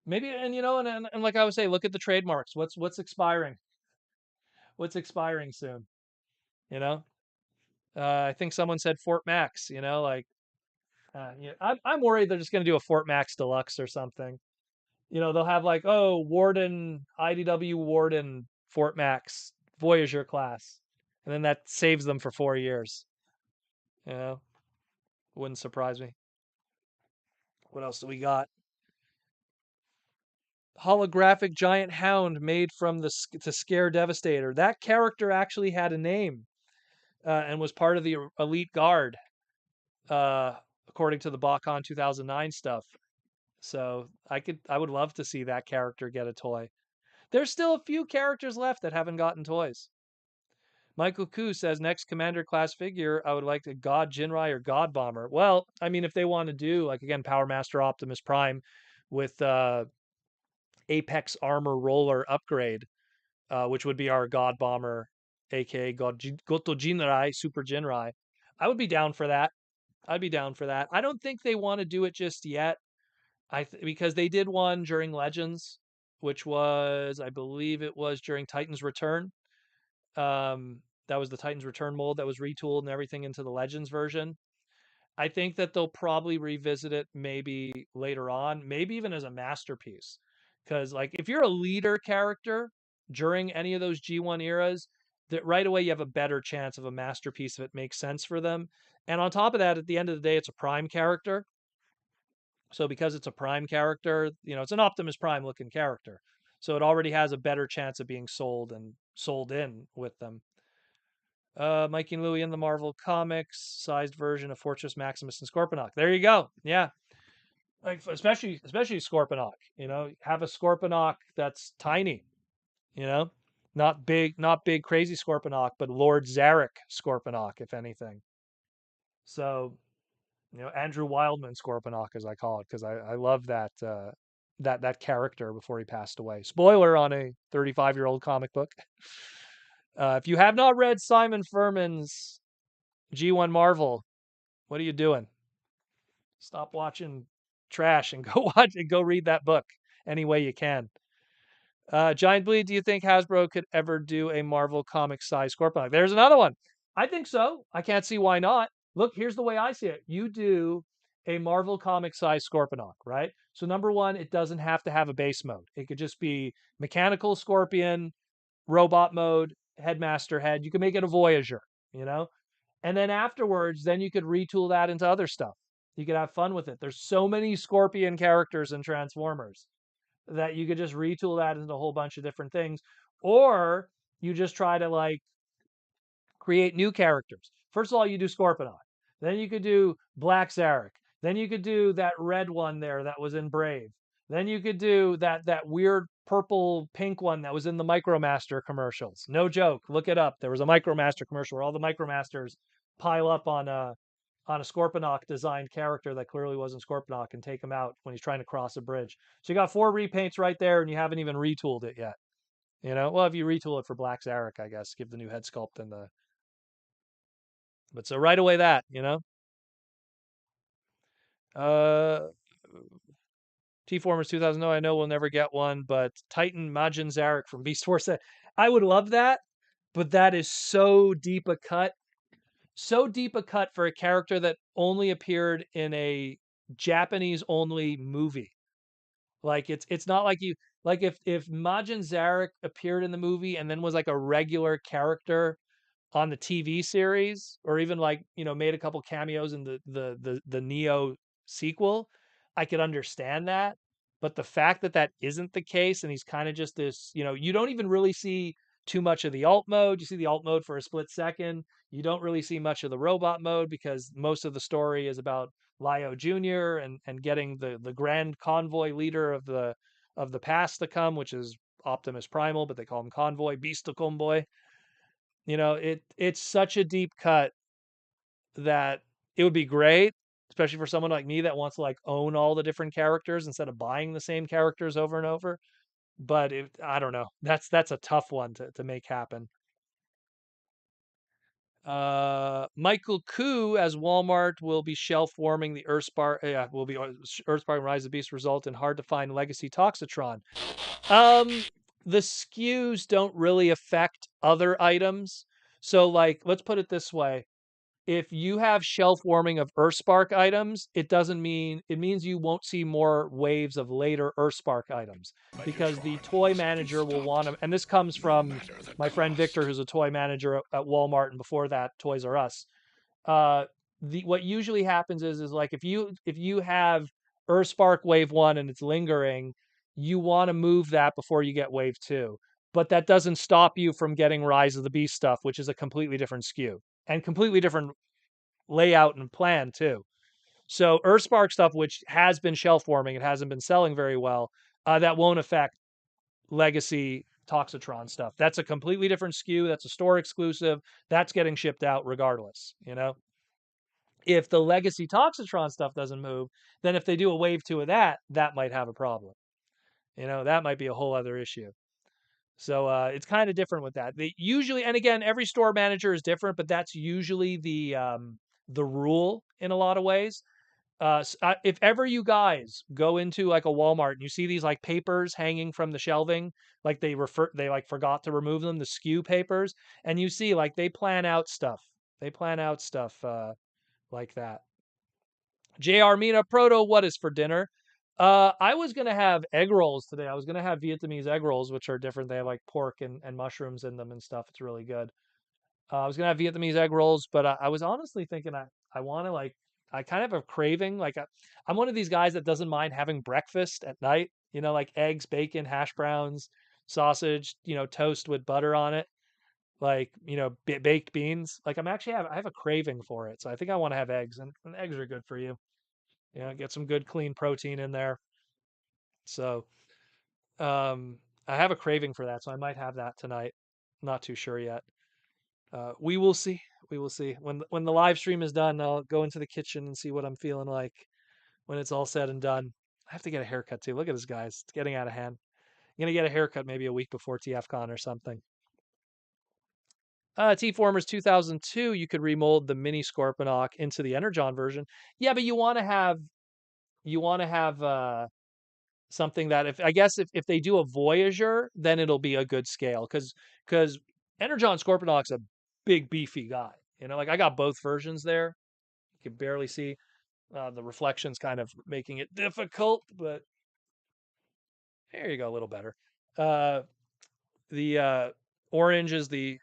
maybe, and like I would say, look at the trademarks. What's expiring? What's expiring soon? You know, I think someone said Fort Max. I'm worried they're just going to do a Fort Max Deluxe or something. They'll have like, oh, Warden, IDW Warden, Fort Max, Voyager class, and then that saves them for 4 years. Wouldn't surprise me. What else do we got? Holographic giant hound made from to scare Devastator. That character actually had a name and was part of the elite guard, uh, according to the BotCon 2009 stuff. So I would love to see that character get a toy. There's still a few characters left that haven't gotten toys. Michael Koo says next Commander class figure, I would like a God Jinrai or God Bomber. Well, I mean, if they want to do like again Power Master Optimus Prime with Apex Armor Roller upgrade, which would be our God Bomber, aka Goto Jinrai, Super Jinrai. I would be down for that. I'd be down for that. I don't think they want to do it just yet. Because they did one during Legends, which was, I believe it was during Titan's Return. That was the Titan's Return mold that was retooled and everything into the Legends version. I think that they'll probably revisit it maybe later on, maybe even as a masterpiece. Because like if you're a leader character during any of those G1 eras, that right away you have a better chance of a masterpiece if it makes sense for them. And on top of that, at the end of the day, it's a prime character. So because it's a prime character, it's an Optimus Prime looking character. So it already has a better chance of being sold and sold in with them. Mikey and Louie in the Marvel Comics sized version of Fortress Maximus and Scorponok. There you go. Yeah. Like especially Scorponok, have a Scorponok that's tiny, you know, not big crazy Scorponok, but Lord Zarek Scorponok, if anything. So Andrew Wildman Scorponok, as I call it, because I love that character before he passed away. Spoiler on a 35-year-old comic book. If you have not read Simon Furman's G1 Marvel, what are you doing? Stop watching trash and go read that book any way you can. Giant Bleed, do you think Hasbro could ever do a Marvel comic size Scorponok? There's another one. I think so. I can't see why not. Look, here's the way I see it. You do a Marvel comic size Scorponok, right? So number one, it doesn't have to have a base mode. It could just be mechanical Scorpion, robot mode, headmaster head. You can make it a Voyager, And then afterwards, then you could retool that into other stuff. You could have fun with it. There's so many Scorpion characters in Transformers that you could just retool that into a whole bunch of different things. Or you just try to like create new characters. First of all, you do Scorponok. Then you could do Black Zarek. Then you could do that red one there that was in Brave. Then you could do that weird purple pink one that was in the Micromaster commercials. No joke. Look it up. There was a Micromaster commercial where all the Micromasters pile up on a Scorponok designed character that clearly wasn't Scorponok and take him out when he's trying to cross a bridge. So you got 4 repaints right there and you haven't even retooled it yet. Well, if you retool it for Black Zarek, I guess, give the new head sculpt and but so right away that. Uh, T-Formers 2000. No, I know we'll never get one, but Titan Majin Zarek from Beast Force. I would love that, but that is so deep a cut for a character that only appeared in a Japanese only movie. Like it's not like you like if Majin Zarek appeared in the movie and then was like a regular character on the TV series, or even like made a couple cameos in the Neo sequel, I could understand that. But the fact that that isn't the case, and he's kind of just this, you don't even really see too much of the alt mode. You see the alt mode for a split second. You don't really see much of the robot mode because most of the story is about Lio Jr. and getting the grand convoy leader of the past to come, which is Optimus Primal, but they call him Convoy, Beast Convoy. It's such a deep cut that it would be great, especially for someone like me that wants to like own all the different characters instead of buying the same characters over and over. But I don't know. That's a tough one to make happen. Michael Koo as Walmart will be shelf warming the Earthspark. Yeah, will be Earthspark and Rise of the Beast result in hard to find Legacy Toxitron. The SKUs don't really affect other items. So, like, let's put it this way: if you have shelf warming of Earthspark items, it means you won't see more waves of later Earthspark items because the toy manager will want to. And this comes from my friend Victor, who's a toy manager at Walmart, and before that, Toys R Us. Uh, the what usually happens is like if you have Earthspark Wave 1 and it's lingering, you want to move that before you get Wave 2. But that doesn't stop you from getting Rise of the Beast stuff, which is a completely different SKU and completely different layout and plan too. So Earthspark stuff, which has been shelf warming, it hasn't been selling very well. That won't affect Legacy Toxitron stuff. That's a completely different SKU. That's a store exclusive. That's getting shipped out regardless. If the Legacy Toxitron stuff doesn't move, then if they do a wave 2 of that, that might have a problem. That might be a whole other issue. So it's kind of different with that. They usually, and again, every store manager is different, but that's usually the rule in a lot of ways. If ever you guys go into like a Walmart and you see these like papers hanging from the shelving, like they like forgot to remove them, the SKU papers, and you see like they plan out stuff. They plan out stuff like that. JR Mina Proto, what is for dinner? I was gonna have egg rolls today. I was gonna have Vietnamese egg rolls, which are different. They have like pork and mushrooms in them and stuff. It's really good. I was gonna have Vietnamese egg rolls, but I was honestly thinking I want to like I kind of have a craving. Like I'm one of these guys that doesn't mind having breakfast at night. Like eggs, bacon, hash browns, sausage. Toast with butter on it. Like baked beans. Like I have a craving for it. So I think I want to have eggs, and eggs are good for you. Get some good clean protein in there. So um, I have a craving for that, so I might have that tonight. Not too sure yet. We will see. We will see. When the live stream is done, I'll go into the kitchen and see what I'm feeling like when it's all said and done. I have to get a haircut too. Look at this, guys. It's getting out of hand. I'm gonna get a haircut maybe a week before TFCon or something. T-Formers 2002, you could remold the mini Scorponok into the Energon version. Yeah, but you want to have something that if they do a Voyager, then it'll be a good scale because Energon Scorponok's a big beefy guy. Like I got both versions there. You can barely see the reflections, kind of making it difficult, but there you go, a little better. Uh, the orange is the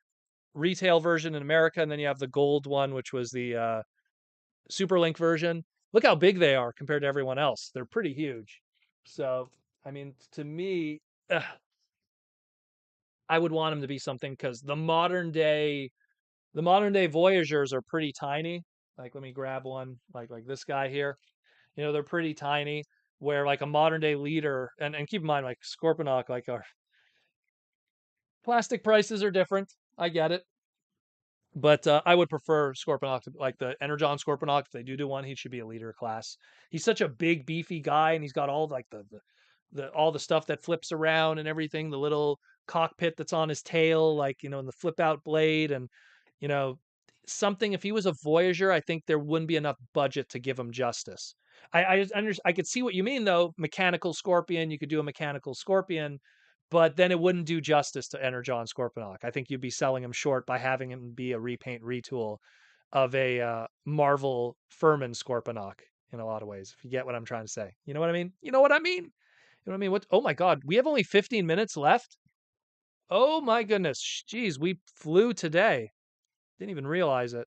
retail version in America, and then you have the gold one, which was the Superlink version. Look how big they are compared to everyone else. They're pretty huge. So, I mean, to me, I would want them to be something because the modern day Voyagers are pretty tiny. Like, let me grab one like this guy here. They're pretty tiny. Where like a modern day leader, and keep in mind like Scorponok, like our plastic prices are different. I get it. But I would prefer Scorponok like the Energon Scorponok. If they do one, he should be a leader class. He's such a big, beefy guy, and he's got all like the all the stuff that flips around and everything. The little cockpit that's on his tail, like and the flip out blade, and you know something. If he was a Voyager, I think there wouldn't be enough budget to give him justice. I could see what you mean though. Mechanical Scorpion, you could do a mechanical Scorpion, but then it wouldn't do justice to Energon Scorponok. I think you'd be selling him short by having him be a repaint retool of a Marvel Furman Scorponok in a lot of ways. If you get what I'm trying to say, you know what I mean. You know what I mean. You know what I mean. What? Oh my God, we have only 15 minutes left. Oh my goodness, jeez, we flew today. Didn't even realize it.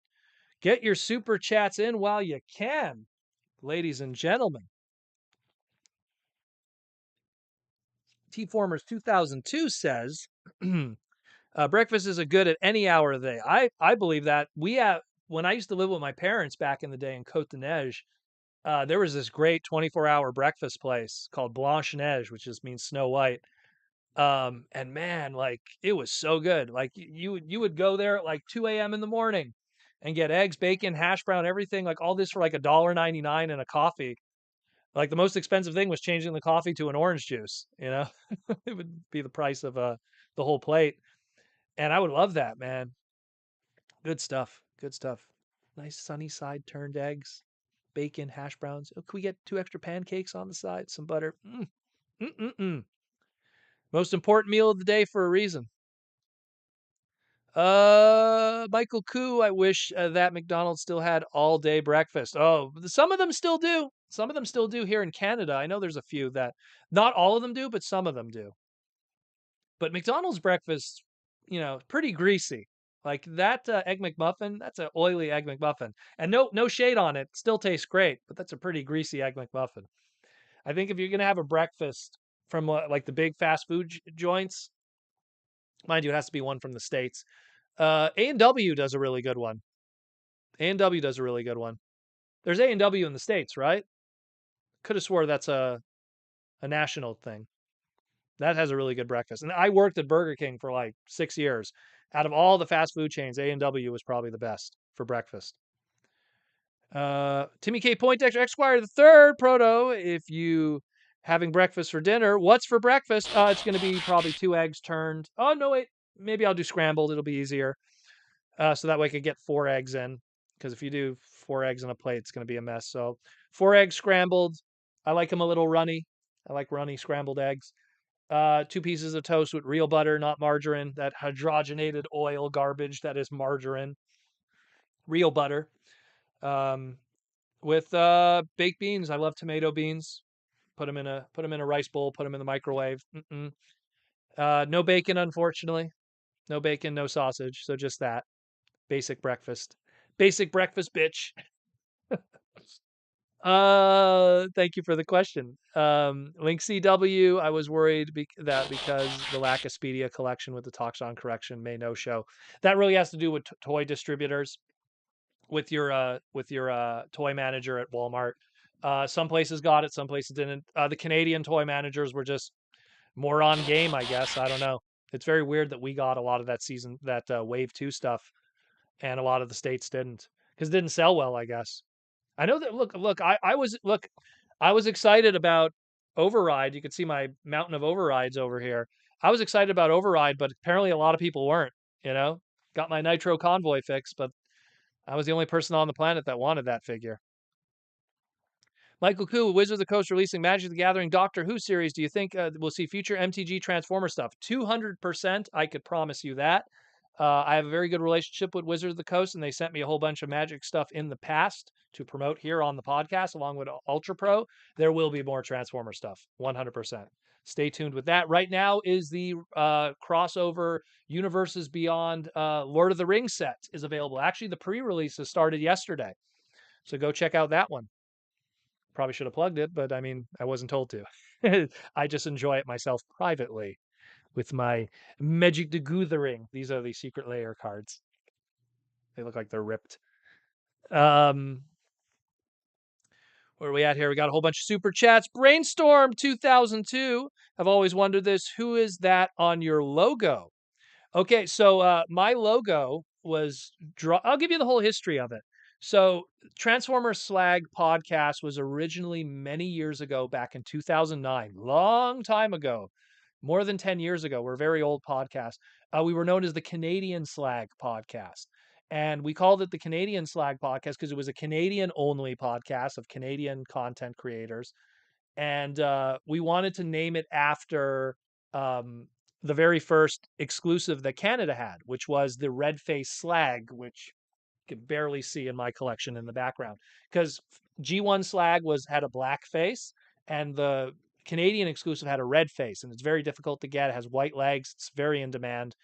Get your super chats in while you can, ladies and gentlemen. T-Formers 2002 says, breakfast is a good at any hour of the day. I believe that. When I used to live with my parents back in the day in Côte de Neige, there was this great 24-hour breakfast place called Blanche Neige, which just means Snow White. And man, like it was so good. Like you would go there at like 2 a.m. in the morning and get eggs, bacon, hash brown, everything, like all this for like $1.99 and a coffee. Like the most expensive thing was changing the coffee to an orange juice, you know? It would be the price of the whole plate. And I would love that, man. Good stuff. Good stuff. Nice sunny side turned eggs, bacon, hash browns. Oh, can we get 2 extra pancakes on the side? Some butter. Most important meal of the day for a reason. Michael Koo, I wish that McDonald's still had all day breakfast. Oh, some of them still do. Some of them still do here in Canada. I know there's a few that not all of them do, but some of them do. But McDonald's breakfast, pretty greasy. Like that Egg McMuffin, that's an oily Egg McMuffin. And no shade on it, still tastes great, but that's a pretty greasy Egg McMuffin. I think if you're going to have a breakfast from like the big fast food joints, mind you, it has to be one from the States. A&W does a really good one. A&W does a really good one. There's A&W in the States, right? Could have swore that's a national thing. That has a really good breakfast. And I worked at Burger King for like 6 years. Out of all the fast food chains, A&W was probably the best for breakfast. Timmy K. Poindexter Esquire the third proto. If you having breakfast for dinner, what's for breakfast? It's going to be probably 2 eggs turned. Oh no, wait. Maybe I'll do scrambled. It'll be easier. So that way I could get 4 eggs in. Because if you do 4 eggs on a plate, it's going to be a mess. So 4 eggs scrambled. I like them a little runny. I like runny scrambled eggs. 2 pieces of toast with real butter, not margarine. That hydrogenated oil garbage that is margarine. Real butter. With baked beans. I love tomato beans. Put them in a rice bowl. Put them in the microwave. No bacon, unfortunately. No bacon, no sausage. So just that basic breakfast. Basic breakfast, bitch. Thank you for the question. Link CW, I was worried that because the lack of Speedia collection with the Toxitron Collection may no show. That really has to do with toy distributors, with your toy manager at Walmart. Some places got it, some places didn't. The Canadian toy managers were just more on game, I guess. I don't know. It's very weird that we got a lot of that season, that Wave 2 stuff, and a lot of the states didn't, because it didn't sell well, I guess. I know that. I was excited about Override. You can see my mountain of overrides over here. I was excited about Override, but apparently a lot of people weren't. Got my Nitro Convoy fix, but I was the only person on the planet that wanted that figure. Michael Koo, Wizards of the Coast releasing Magic the Gathering Doctor Who series. Do you think we'll see future MTG Transformer stuff? 200%. I could promise you that. I have a very good relationship with Wizards of the Coast, and they sent me a whole bunch of Magic stuff in the past to promote here on the podcast, along with Ultra Pro. There will be more Transformer stuff, 100%. Stay tuned with that. Right now is the crossover Universes Beyond Lord of the Rings set is available. Actually, the pre-release has started yesterday, so go check out that one. Probably should have plugged it, but I mean, I wasn't told to. I just enjoy it myself privately with my Magic the Gathering. These are the secret layer cards. They look like they're ripped. Where are we at here? We got a whole bunch of super chats. Brainstorm 2002. I've always wondered this. Who is that on your logo? Okay, so my logo was I'll give you the whole history of it. So Transformers Slag podcast was originally many years ago, back in 2009, long time ago, more than 10 years ago. We're a very old podcast. We were known as the Canadian Slag podcast. And we called it the Canadian Slag Podcast because it was a Canadian only podcast of Canadian content creators. And we wanted to name it after um, the very first exclusive that Canada had, which was the red face slag, which you can barely see in my collection in the background. Because G1 slag had a black face, and the Canadian exclusive had a red face, and it's very difficult to get. It has white legs. It's very in demand,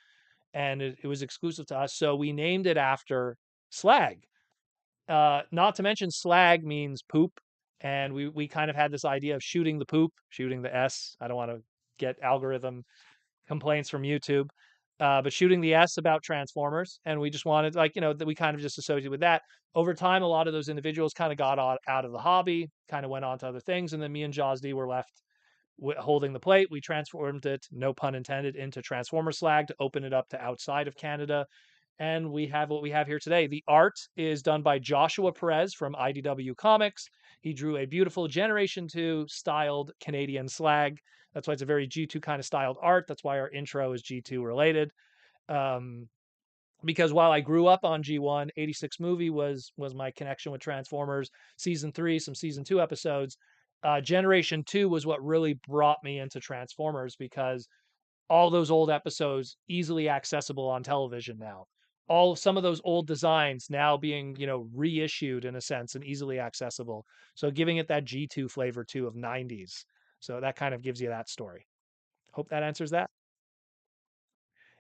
and it was exclusive to us. So we named it after Slag. Not to mention, slag means poop, and we kind of had this idea of shooting the poop, shooting the S. I don't want to get algorithm complaints from YouTube, but shooting the S about Transformers, and we just wanted, like, that we kind of just associated with that. Over time, a lot of those individuals kind of got out of the hobby, kind of went on to other things, and then me and Jaws D were left holding the plate. We transformed it, no pun intended, into Transformer Slag to open it up to outside of Canada. And we have what we have here today. The art is done by Joshua Perez from IDW Comics. He drew a beautiful Generation 2 styled Canadian Slag. That's why it's a very G2 kind of styled art. That's why our intro is G2 related. Because while I grew up on G1, 86 movie was my connection with Transformers. Season 3, some season 2 episodes. Generation 2 was what really brought me into Transformers, because all those old episodes easily accessible on television now. Some of those old designs now being, reissued in a sense and easily accessible. So giving it that G2 flavor too of 90s. So that kind of gives you that story. Hope that answers that.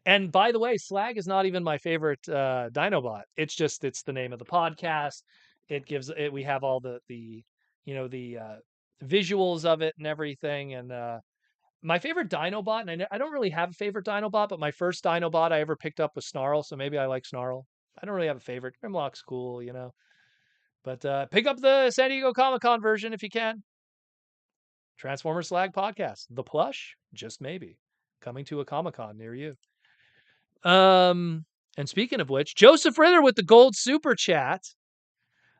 And by the way, Slag is not even my favorite Dinobot. It's the name of the podcast. It gives it. We have all the visuals of it and everything. And my favorite Dinobot, and I don't really have a favorite Dinobot, but my first Dinobot I ever picked up was Snarl, so maybe I like Snarl. I don't really have a favorite. Grimlock's cool. But pick up the San Diego Comic-Con version if you can. Transformers Slag Podcast. The Plush? Just maybe. Coming to a Comic-Con near you. And speaking of which, Joseph Ritter with the gold super chat.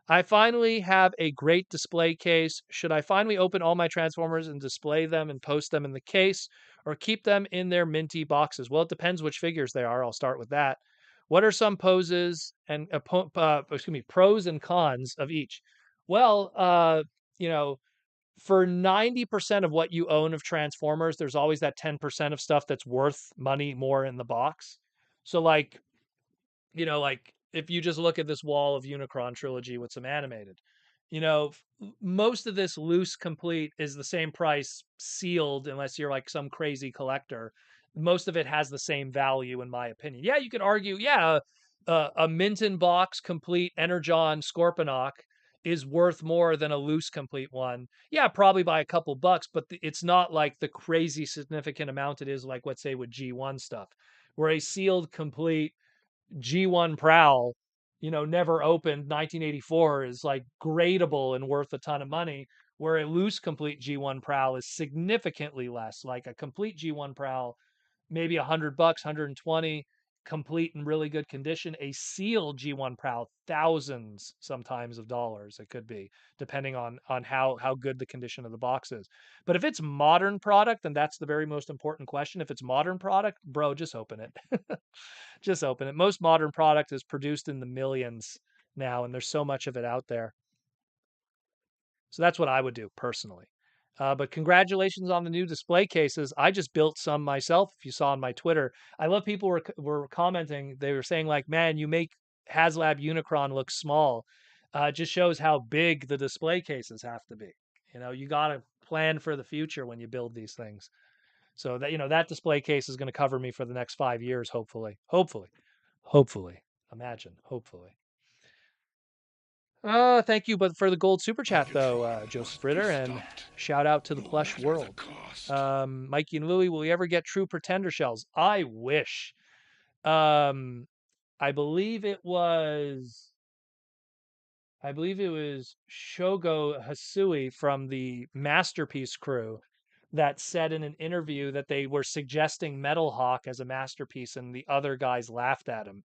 I finally have a great display case. Should I finally open all my Transformers and display them and post them in the case, or keep them in their minty boxes? Well, it depends which figures they are. I'll start with that. What are some pros and cons of each? Well, for 90% of what you own of Transformers, there's always that 10% of stuff that's worth money more in the box. So like if you just look at this wall of Unicron trilogy with some animated, most of this loose complete is the same price sealed, unless you're like some crazy collector. Most of it has the same value, in my opinion. Yeah, you could argue, yeah, a Minton box complete Energon Scorponok is worth more than a loose complete one. Yeah, probably by a couple bucks, but it's not like the crazy significant amount it is, like, let's say, with G1 stuff, where a sealed complete G1 Prowl, never opened, 1984, is like gradable and worth a ton of money, where a loose complete G1 Prowl is significantly less. Like a complete G1 Prowl, maybe $100, 120, complete in really good condition. A sealed G1 Prowl, thousands sometimes of dollars it could be, depending on how good the condition of the box is. But if it's modern product, and that's the very most important question, if it's modern product, bro, just open it. Just open it. Most modern product is produced in the millions now, and there's so much of it out there. So that's what I would do personally. But congratulations on the new display cases. I just built some myself. If you saw on my Twitter, I love people were commenting. They were saying, like, man, you make HasLab Unicron look small. It just shows how big the display cases have to be. You got to plan for the future when you build these things. So that display case is going to cover me for the next 5 years, hopefully. Hopefully. Imagine, hopefully. Thank you, but for the gold super chat though, Joseph Ritter, and shout out to the Plush world. Mikey and Louie, will we ever get true Pretender shells? I wish. Um, I believe it was Shogo Hasui from the Masterpiece crew that said in an interview that they were suggesting Metal Hawk as a masterpiece, and the other guys laughed at him.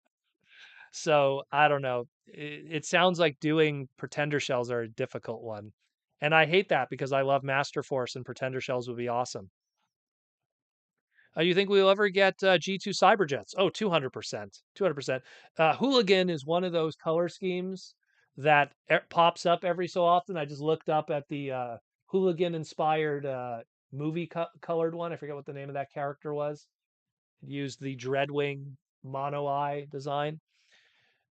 So I don't know. It sounds like doing Pretender shells are a difficult one. And I hate that, because I love Master Force, and Pretender shells would be awesome. You think we'll ever get G2 Cyberjets? Oh, 200%. 200%. Hooligan is one of those color schemes that pops up every so often. I just looked up at the Hooligan inspired movie colored one. I forget what the name of that character was. It used the Dreadwing mono eye design.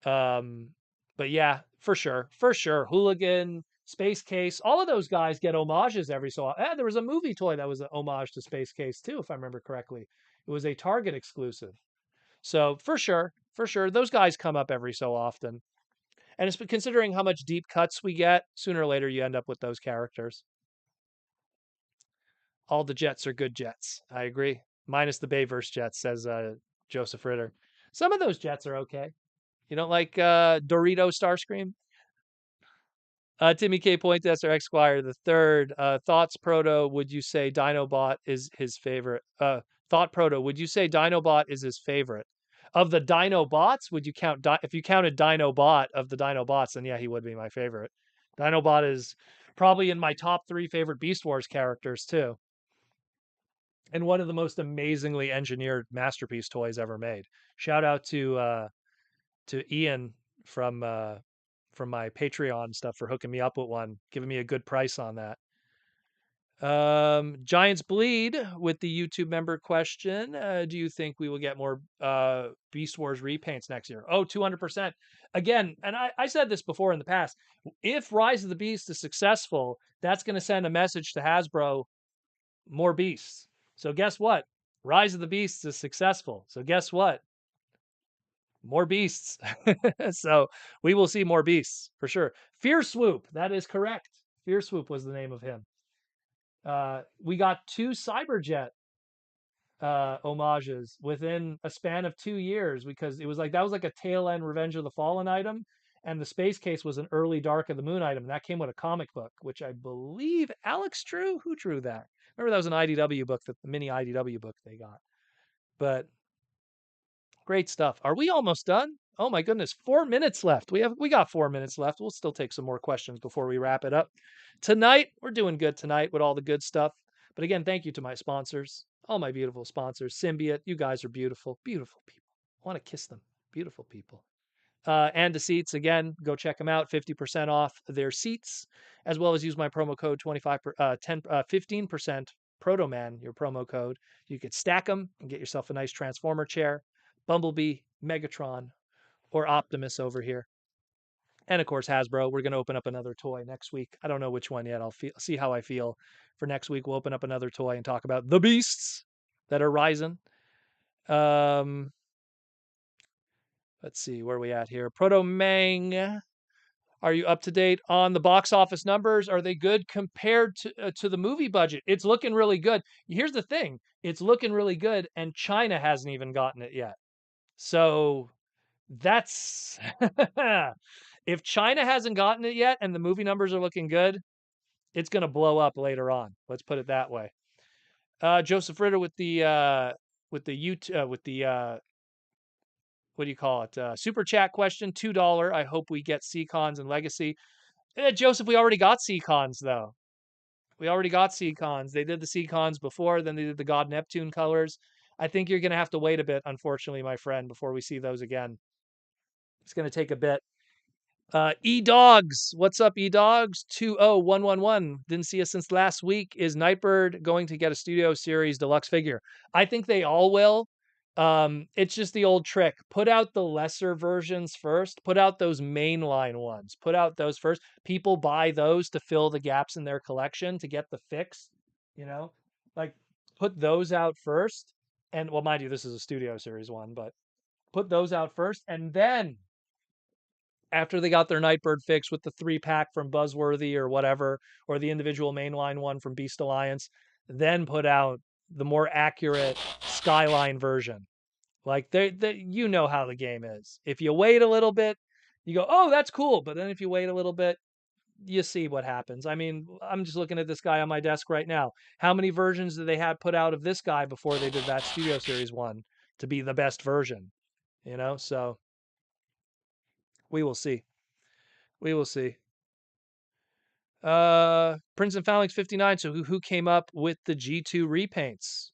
Um, but yeah, for sure. For sure. Hooligan, Space Case, all of those guys get homages every so often. There was a movie toy that was an homage to Space Case too, if I remember correctly. It was a Target exclusive. So for sure, those guys come up every so often. And it's considering how much deep cuts we get, sooner or later you end up with those characters. All the jets are good jets. I agree. Minus the Bayverse jets, says Joseph Ritter. Some of those jets are okay. You don't like Dorito Starscream? Timmy K. Poindexter Esquire the third. Thoughts Proto, would you say Dinobot is his favorite? Thought Proto, would you say Dinobot is his favorite? Of the Dinobots, would you count if you counted Dinobot of the Dinobots, then yeah, he would be my favorite. Dinobot is probably in my top 3 favorite Beast Wars characters too. And one of the most amazingly engineered masterpiece toys ever made. Shout out to Ian from my Patreon stuff for hooking me up with one, giving me a good price on that. Giants Bleed with the YouTube member question. Do you think we will get more Beast Wars repaints next year? Oh, 200%. Again, and I said this before in the past. If Rise of the Beast is successful, that's going to send a message to Hasbro, more beasts. So guess what? Rise of the Beasts is successful. So guess what? More beasts. So we will see more beasts for sure. Fear Swoop, that is correct. Fear Swoop was the name of him. We got 2 Cyberjet homages within a span of 2 years, because it was like that was like a tail end Revenge of the Fallen item, and the Space Case was an early Dark of the Moon item, and that came with a comic book, which I believe Alex drew. Who drew that? Remember that was an IDW book, the mini IDW book they got. But great stuff. Are we almost done? Oh my goodness, 4 minutes left. We got 4 minutes left. We'll still take some more questions before we wrap it up. Tonight, we're doing good tonight with all the good stuff. But again, thank you to my sponsors, all my beautiful sponsors. Symbiote, you guys are beautiful, beautiful people. I want to kiss them. Beautiful people. And the seats, again, go check them out. 50% off their seats, as well as use my promo code 15% Protoman, your promo code. You could stack them and get yourself a nice Transformer chair, Bumblebee, Megatron, or Optimus over here. And of course, Hasbro. We're going to open up another toy next week. I don't know which one yet. I'll see how I feel for next week. We'll open up another toy and talk about the beasts that are rising. Let's see where we at here. Proto Mang, are you up to date on the box office numbers? Are they good compared to the movie budget? It's looking really good. Here's the thing: it's looking really good, and China hasn't even gotten it yet. So that's if China hasn't gotten it yet, and the movie numbers are looking good, it's going to blow up later on. Let's put it that way. Joseph Ritter with the what do you call it? Super chat question, $2. I hope we get Seacons and Legacy. Joseph, we already got Seacons though. We already got Seacons. They did the Seacons before, then they did the God Neptune colors. I think you're going to have to wait a bit, unfortunately, my friend, before we see those again. It's going to take a bit. E-Dogs. What's up, E-Dogs? 20111. Didn't see us since last week. Is Nightbird going to get a Studio Series deluxe figure? I think they all will. It's just the old trick. Put out the lesser versions first. Put out those mainline ones. Put out those first. People buy those to fill the gaps in their collection to get the fix. You know, like put those out first. And well, mind you, this is a Studio Series one, but put those out first, and then after they got their Nightbird fix with the 3-pack from Buzzworthy or whatever, or the individual mainline one from Beast Alliance, then put out the more accurate Skyline version. Like you know how the game is. If you wait a little bit, you go, oh, that's cool. But then if you wait a little bit, you see what happens. I mean, I'm just looking at this guy on my desk right now. How many versions did they have put out of this guy before they did that Studio Series one to be the best version? You know, so we will see. We will see. Prince and Phalanx 59. So who came up with the G2 repaints?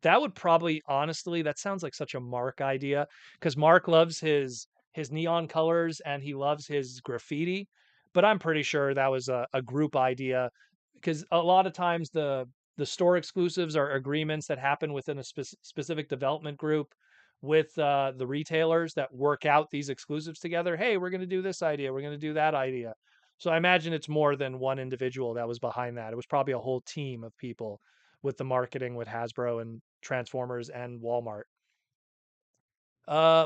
That would probably honestly, that sounds like such a Mark idea because Mark loves his neon colors and he loves his graffiti. But I'm pretty sure that was a group idea because a lot of times the store exclusives are agreements that happen within a specific development group with the retailers that work out these exclusives together. Hey, we're going to do this idea. We're going to do that idea. So I imagine it's more than one individual that was behind that. It was probably a whole team of people with the marketing with Hasbro and Transformers and Walmart.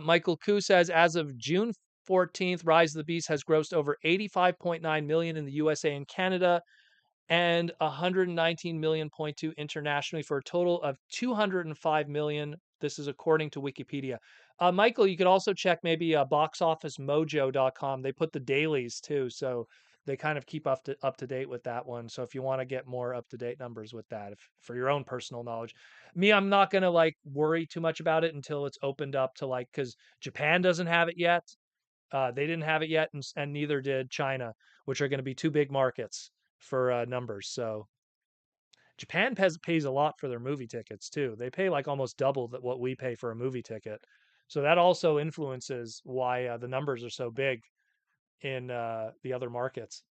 Michael Koo says, as of June 14th, Rise of the Beast has grossed over 85.9 million in the USA and Canada and 119 million point two internationally for a total of 205 million. This is according to Wikipedia. Michael, you could also check maybe boxofficemojo.com. They put the dailies too, so they kind of keep up to date with that one. So if you want to get more up to date numbers with that, if, for your own personal knowledge, me, I'm not gonna like worry too much about it until it's opened up to like because Japan doesn't have it yet. They didn't have it yet, and neither did China, which are going to be two big markets for numbers. So Japan pays a lot for their movie tickets too. They pay like almost double what we pay for a movie ticket. So that also influences why the numbers are so big in the other markets.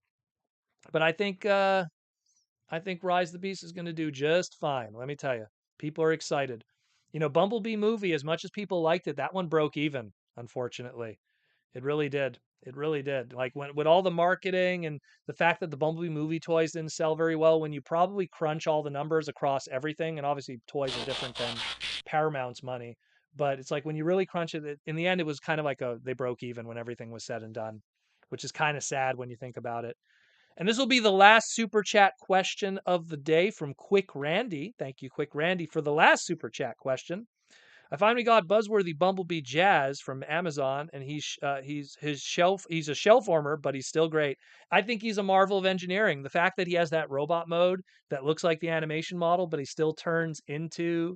But I think Rise of the Beast is going to do just fine. Let me tell you, people are excited. You know, Bumblebee movie, as much as people liked it, that one broke even, unfortunately. It really did. It really did. Like when with all the marketing and the fact that the Bumblebee movie toys didn't sell very well, when you probably crunch all the numbers across everything, and obviously toys are different than Paramount's money, but it's like when you really crunch it, in the end, it was kind of like they broke even when everything was said and done, which is kind of sad when you think about it. And this will be the last super chat question of the day from Quick Randy. Thank you, Quick Randy, for the last super chat question. I finally got Buzzworthy Bumblebee Jazz from Amazon, and he's a shelf warmer, but he's still great. I think he's a marvel of engineering. The fact that he has that robot mode that looks like the animation model, but he still turns into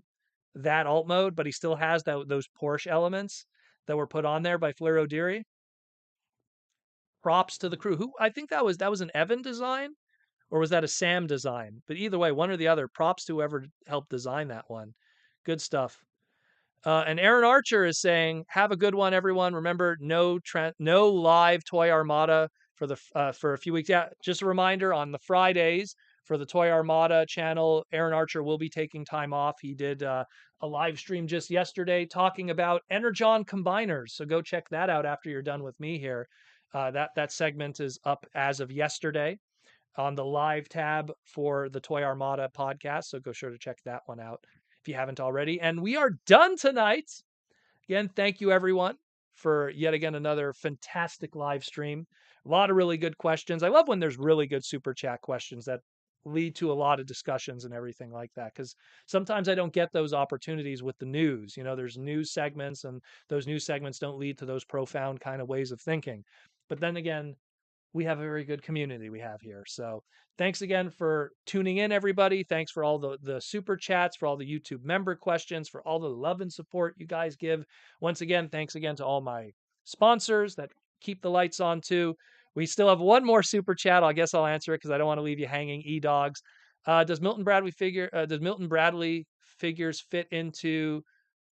that alt mode, but he still has those Porsche elements that were put on there by Flair O'Deary. Props to the crew. Who I think that was an Evan design, or was that a Sam design? But either way, one or the other. Props to whoever helped design that one. Good stuff. And Aaron Archer is saying, "Have a good one, everyone. Remember, no live Toy Armada for a few weeks. Yeah, just a reminder on the Fridays for the Toy Armada channel. Aaron Archer will be taking time off. He did a live stream just yesterday talking about Energon combiners. So go check that out after you're done with me here. That segment is up as of yesterday on the live tab for the Toy Armada podcast. So go sure to check that one out if you haven't already. And we are done tonight. Again, thank you everyone for yet again another fantastic live stream. A lot of really good questions. I love when there's really good super chat questions that lead to a lot of discussions and everything like that, because sometimes I don't get those opportunities with the news. You know, there's news segments, and those news segments don't lead to those profound kind of ways of thinking. But then again, we have a very good community we have here. So thanks again for tuning in, everybody. Thanks for all the super chats, for all the YouTube member questions, for all the love and support you guys give. Once again, thanks again to all my sponsors that keep the lights on too. We still have one more super chat. I guess I'll answer it because I don't want to leave you hanging. E-Dogs. Does Milton Bradley figures fit into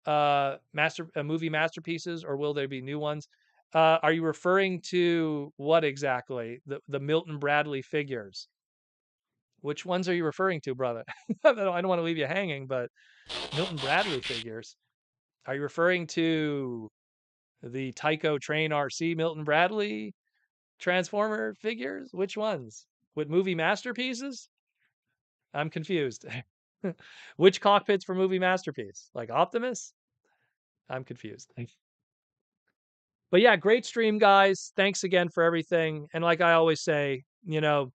movie masterpieces, or will there be new ones? Are you referring to what exactly? The Milton Bradley figures. Which ones are you referring to, brother? I don't want to leave you hanging, but Milton Bradley figures. Are you referring to the Tycho Train RC Milton Bradley Transformer figures? Which ones? With movie masterpieces? I'm confused. Which cockpits for movie masterpiece? Like Optimus? I'm confused. But yeah, great stream, guys. Thanks again for everything. And like I always say, you know,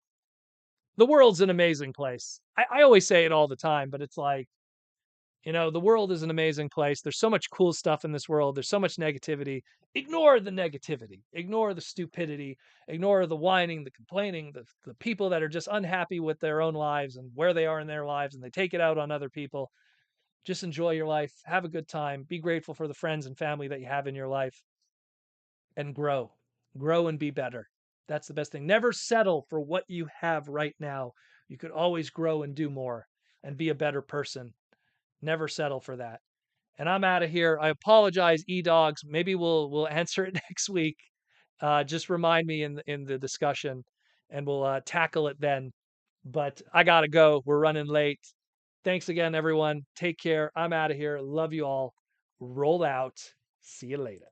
the world's an amazing place. I always say it all the time, but it's like, you know, the world is an amazing place. There's so much cool stuff in this world. There's so much negativity. Ignore the negativity. Ignore the stupidity. Ignore the whining, the complaining, the people that are just unhappy with their own lives and where they are in their lives, and they take it out on other people. Just enjoy your life. Have a good time. Be grateful for the friends and family that you have in your life. And grow and be better. That's the best thing. Never settle for what you have right now. You could always grow and do more and be a better person. Never settle for that. And I'm out of here. I apologize, e-dogs. Maybe we'll answer it next week. Just remind me in the discussion, and we'll tackle it then. But I gotta go. We're running late. Thanks again, everyone. Take care. I'm out of here. Love you all. Roll out. See you later.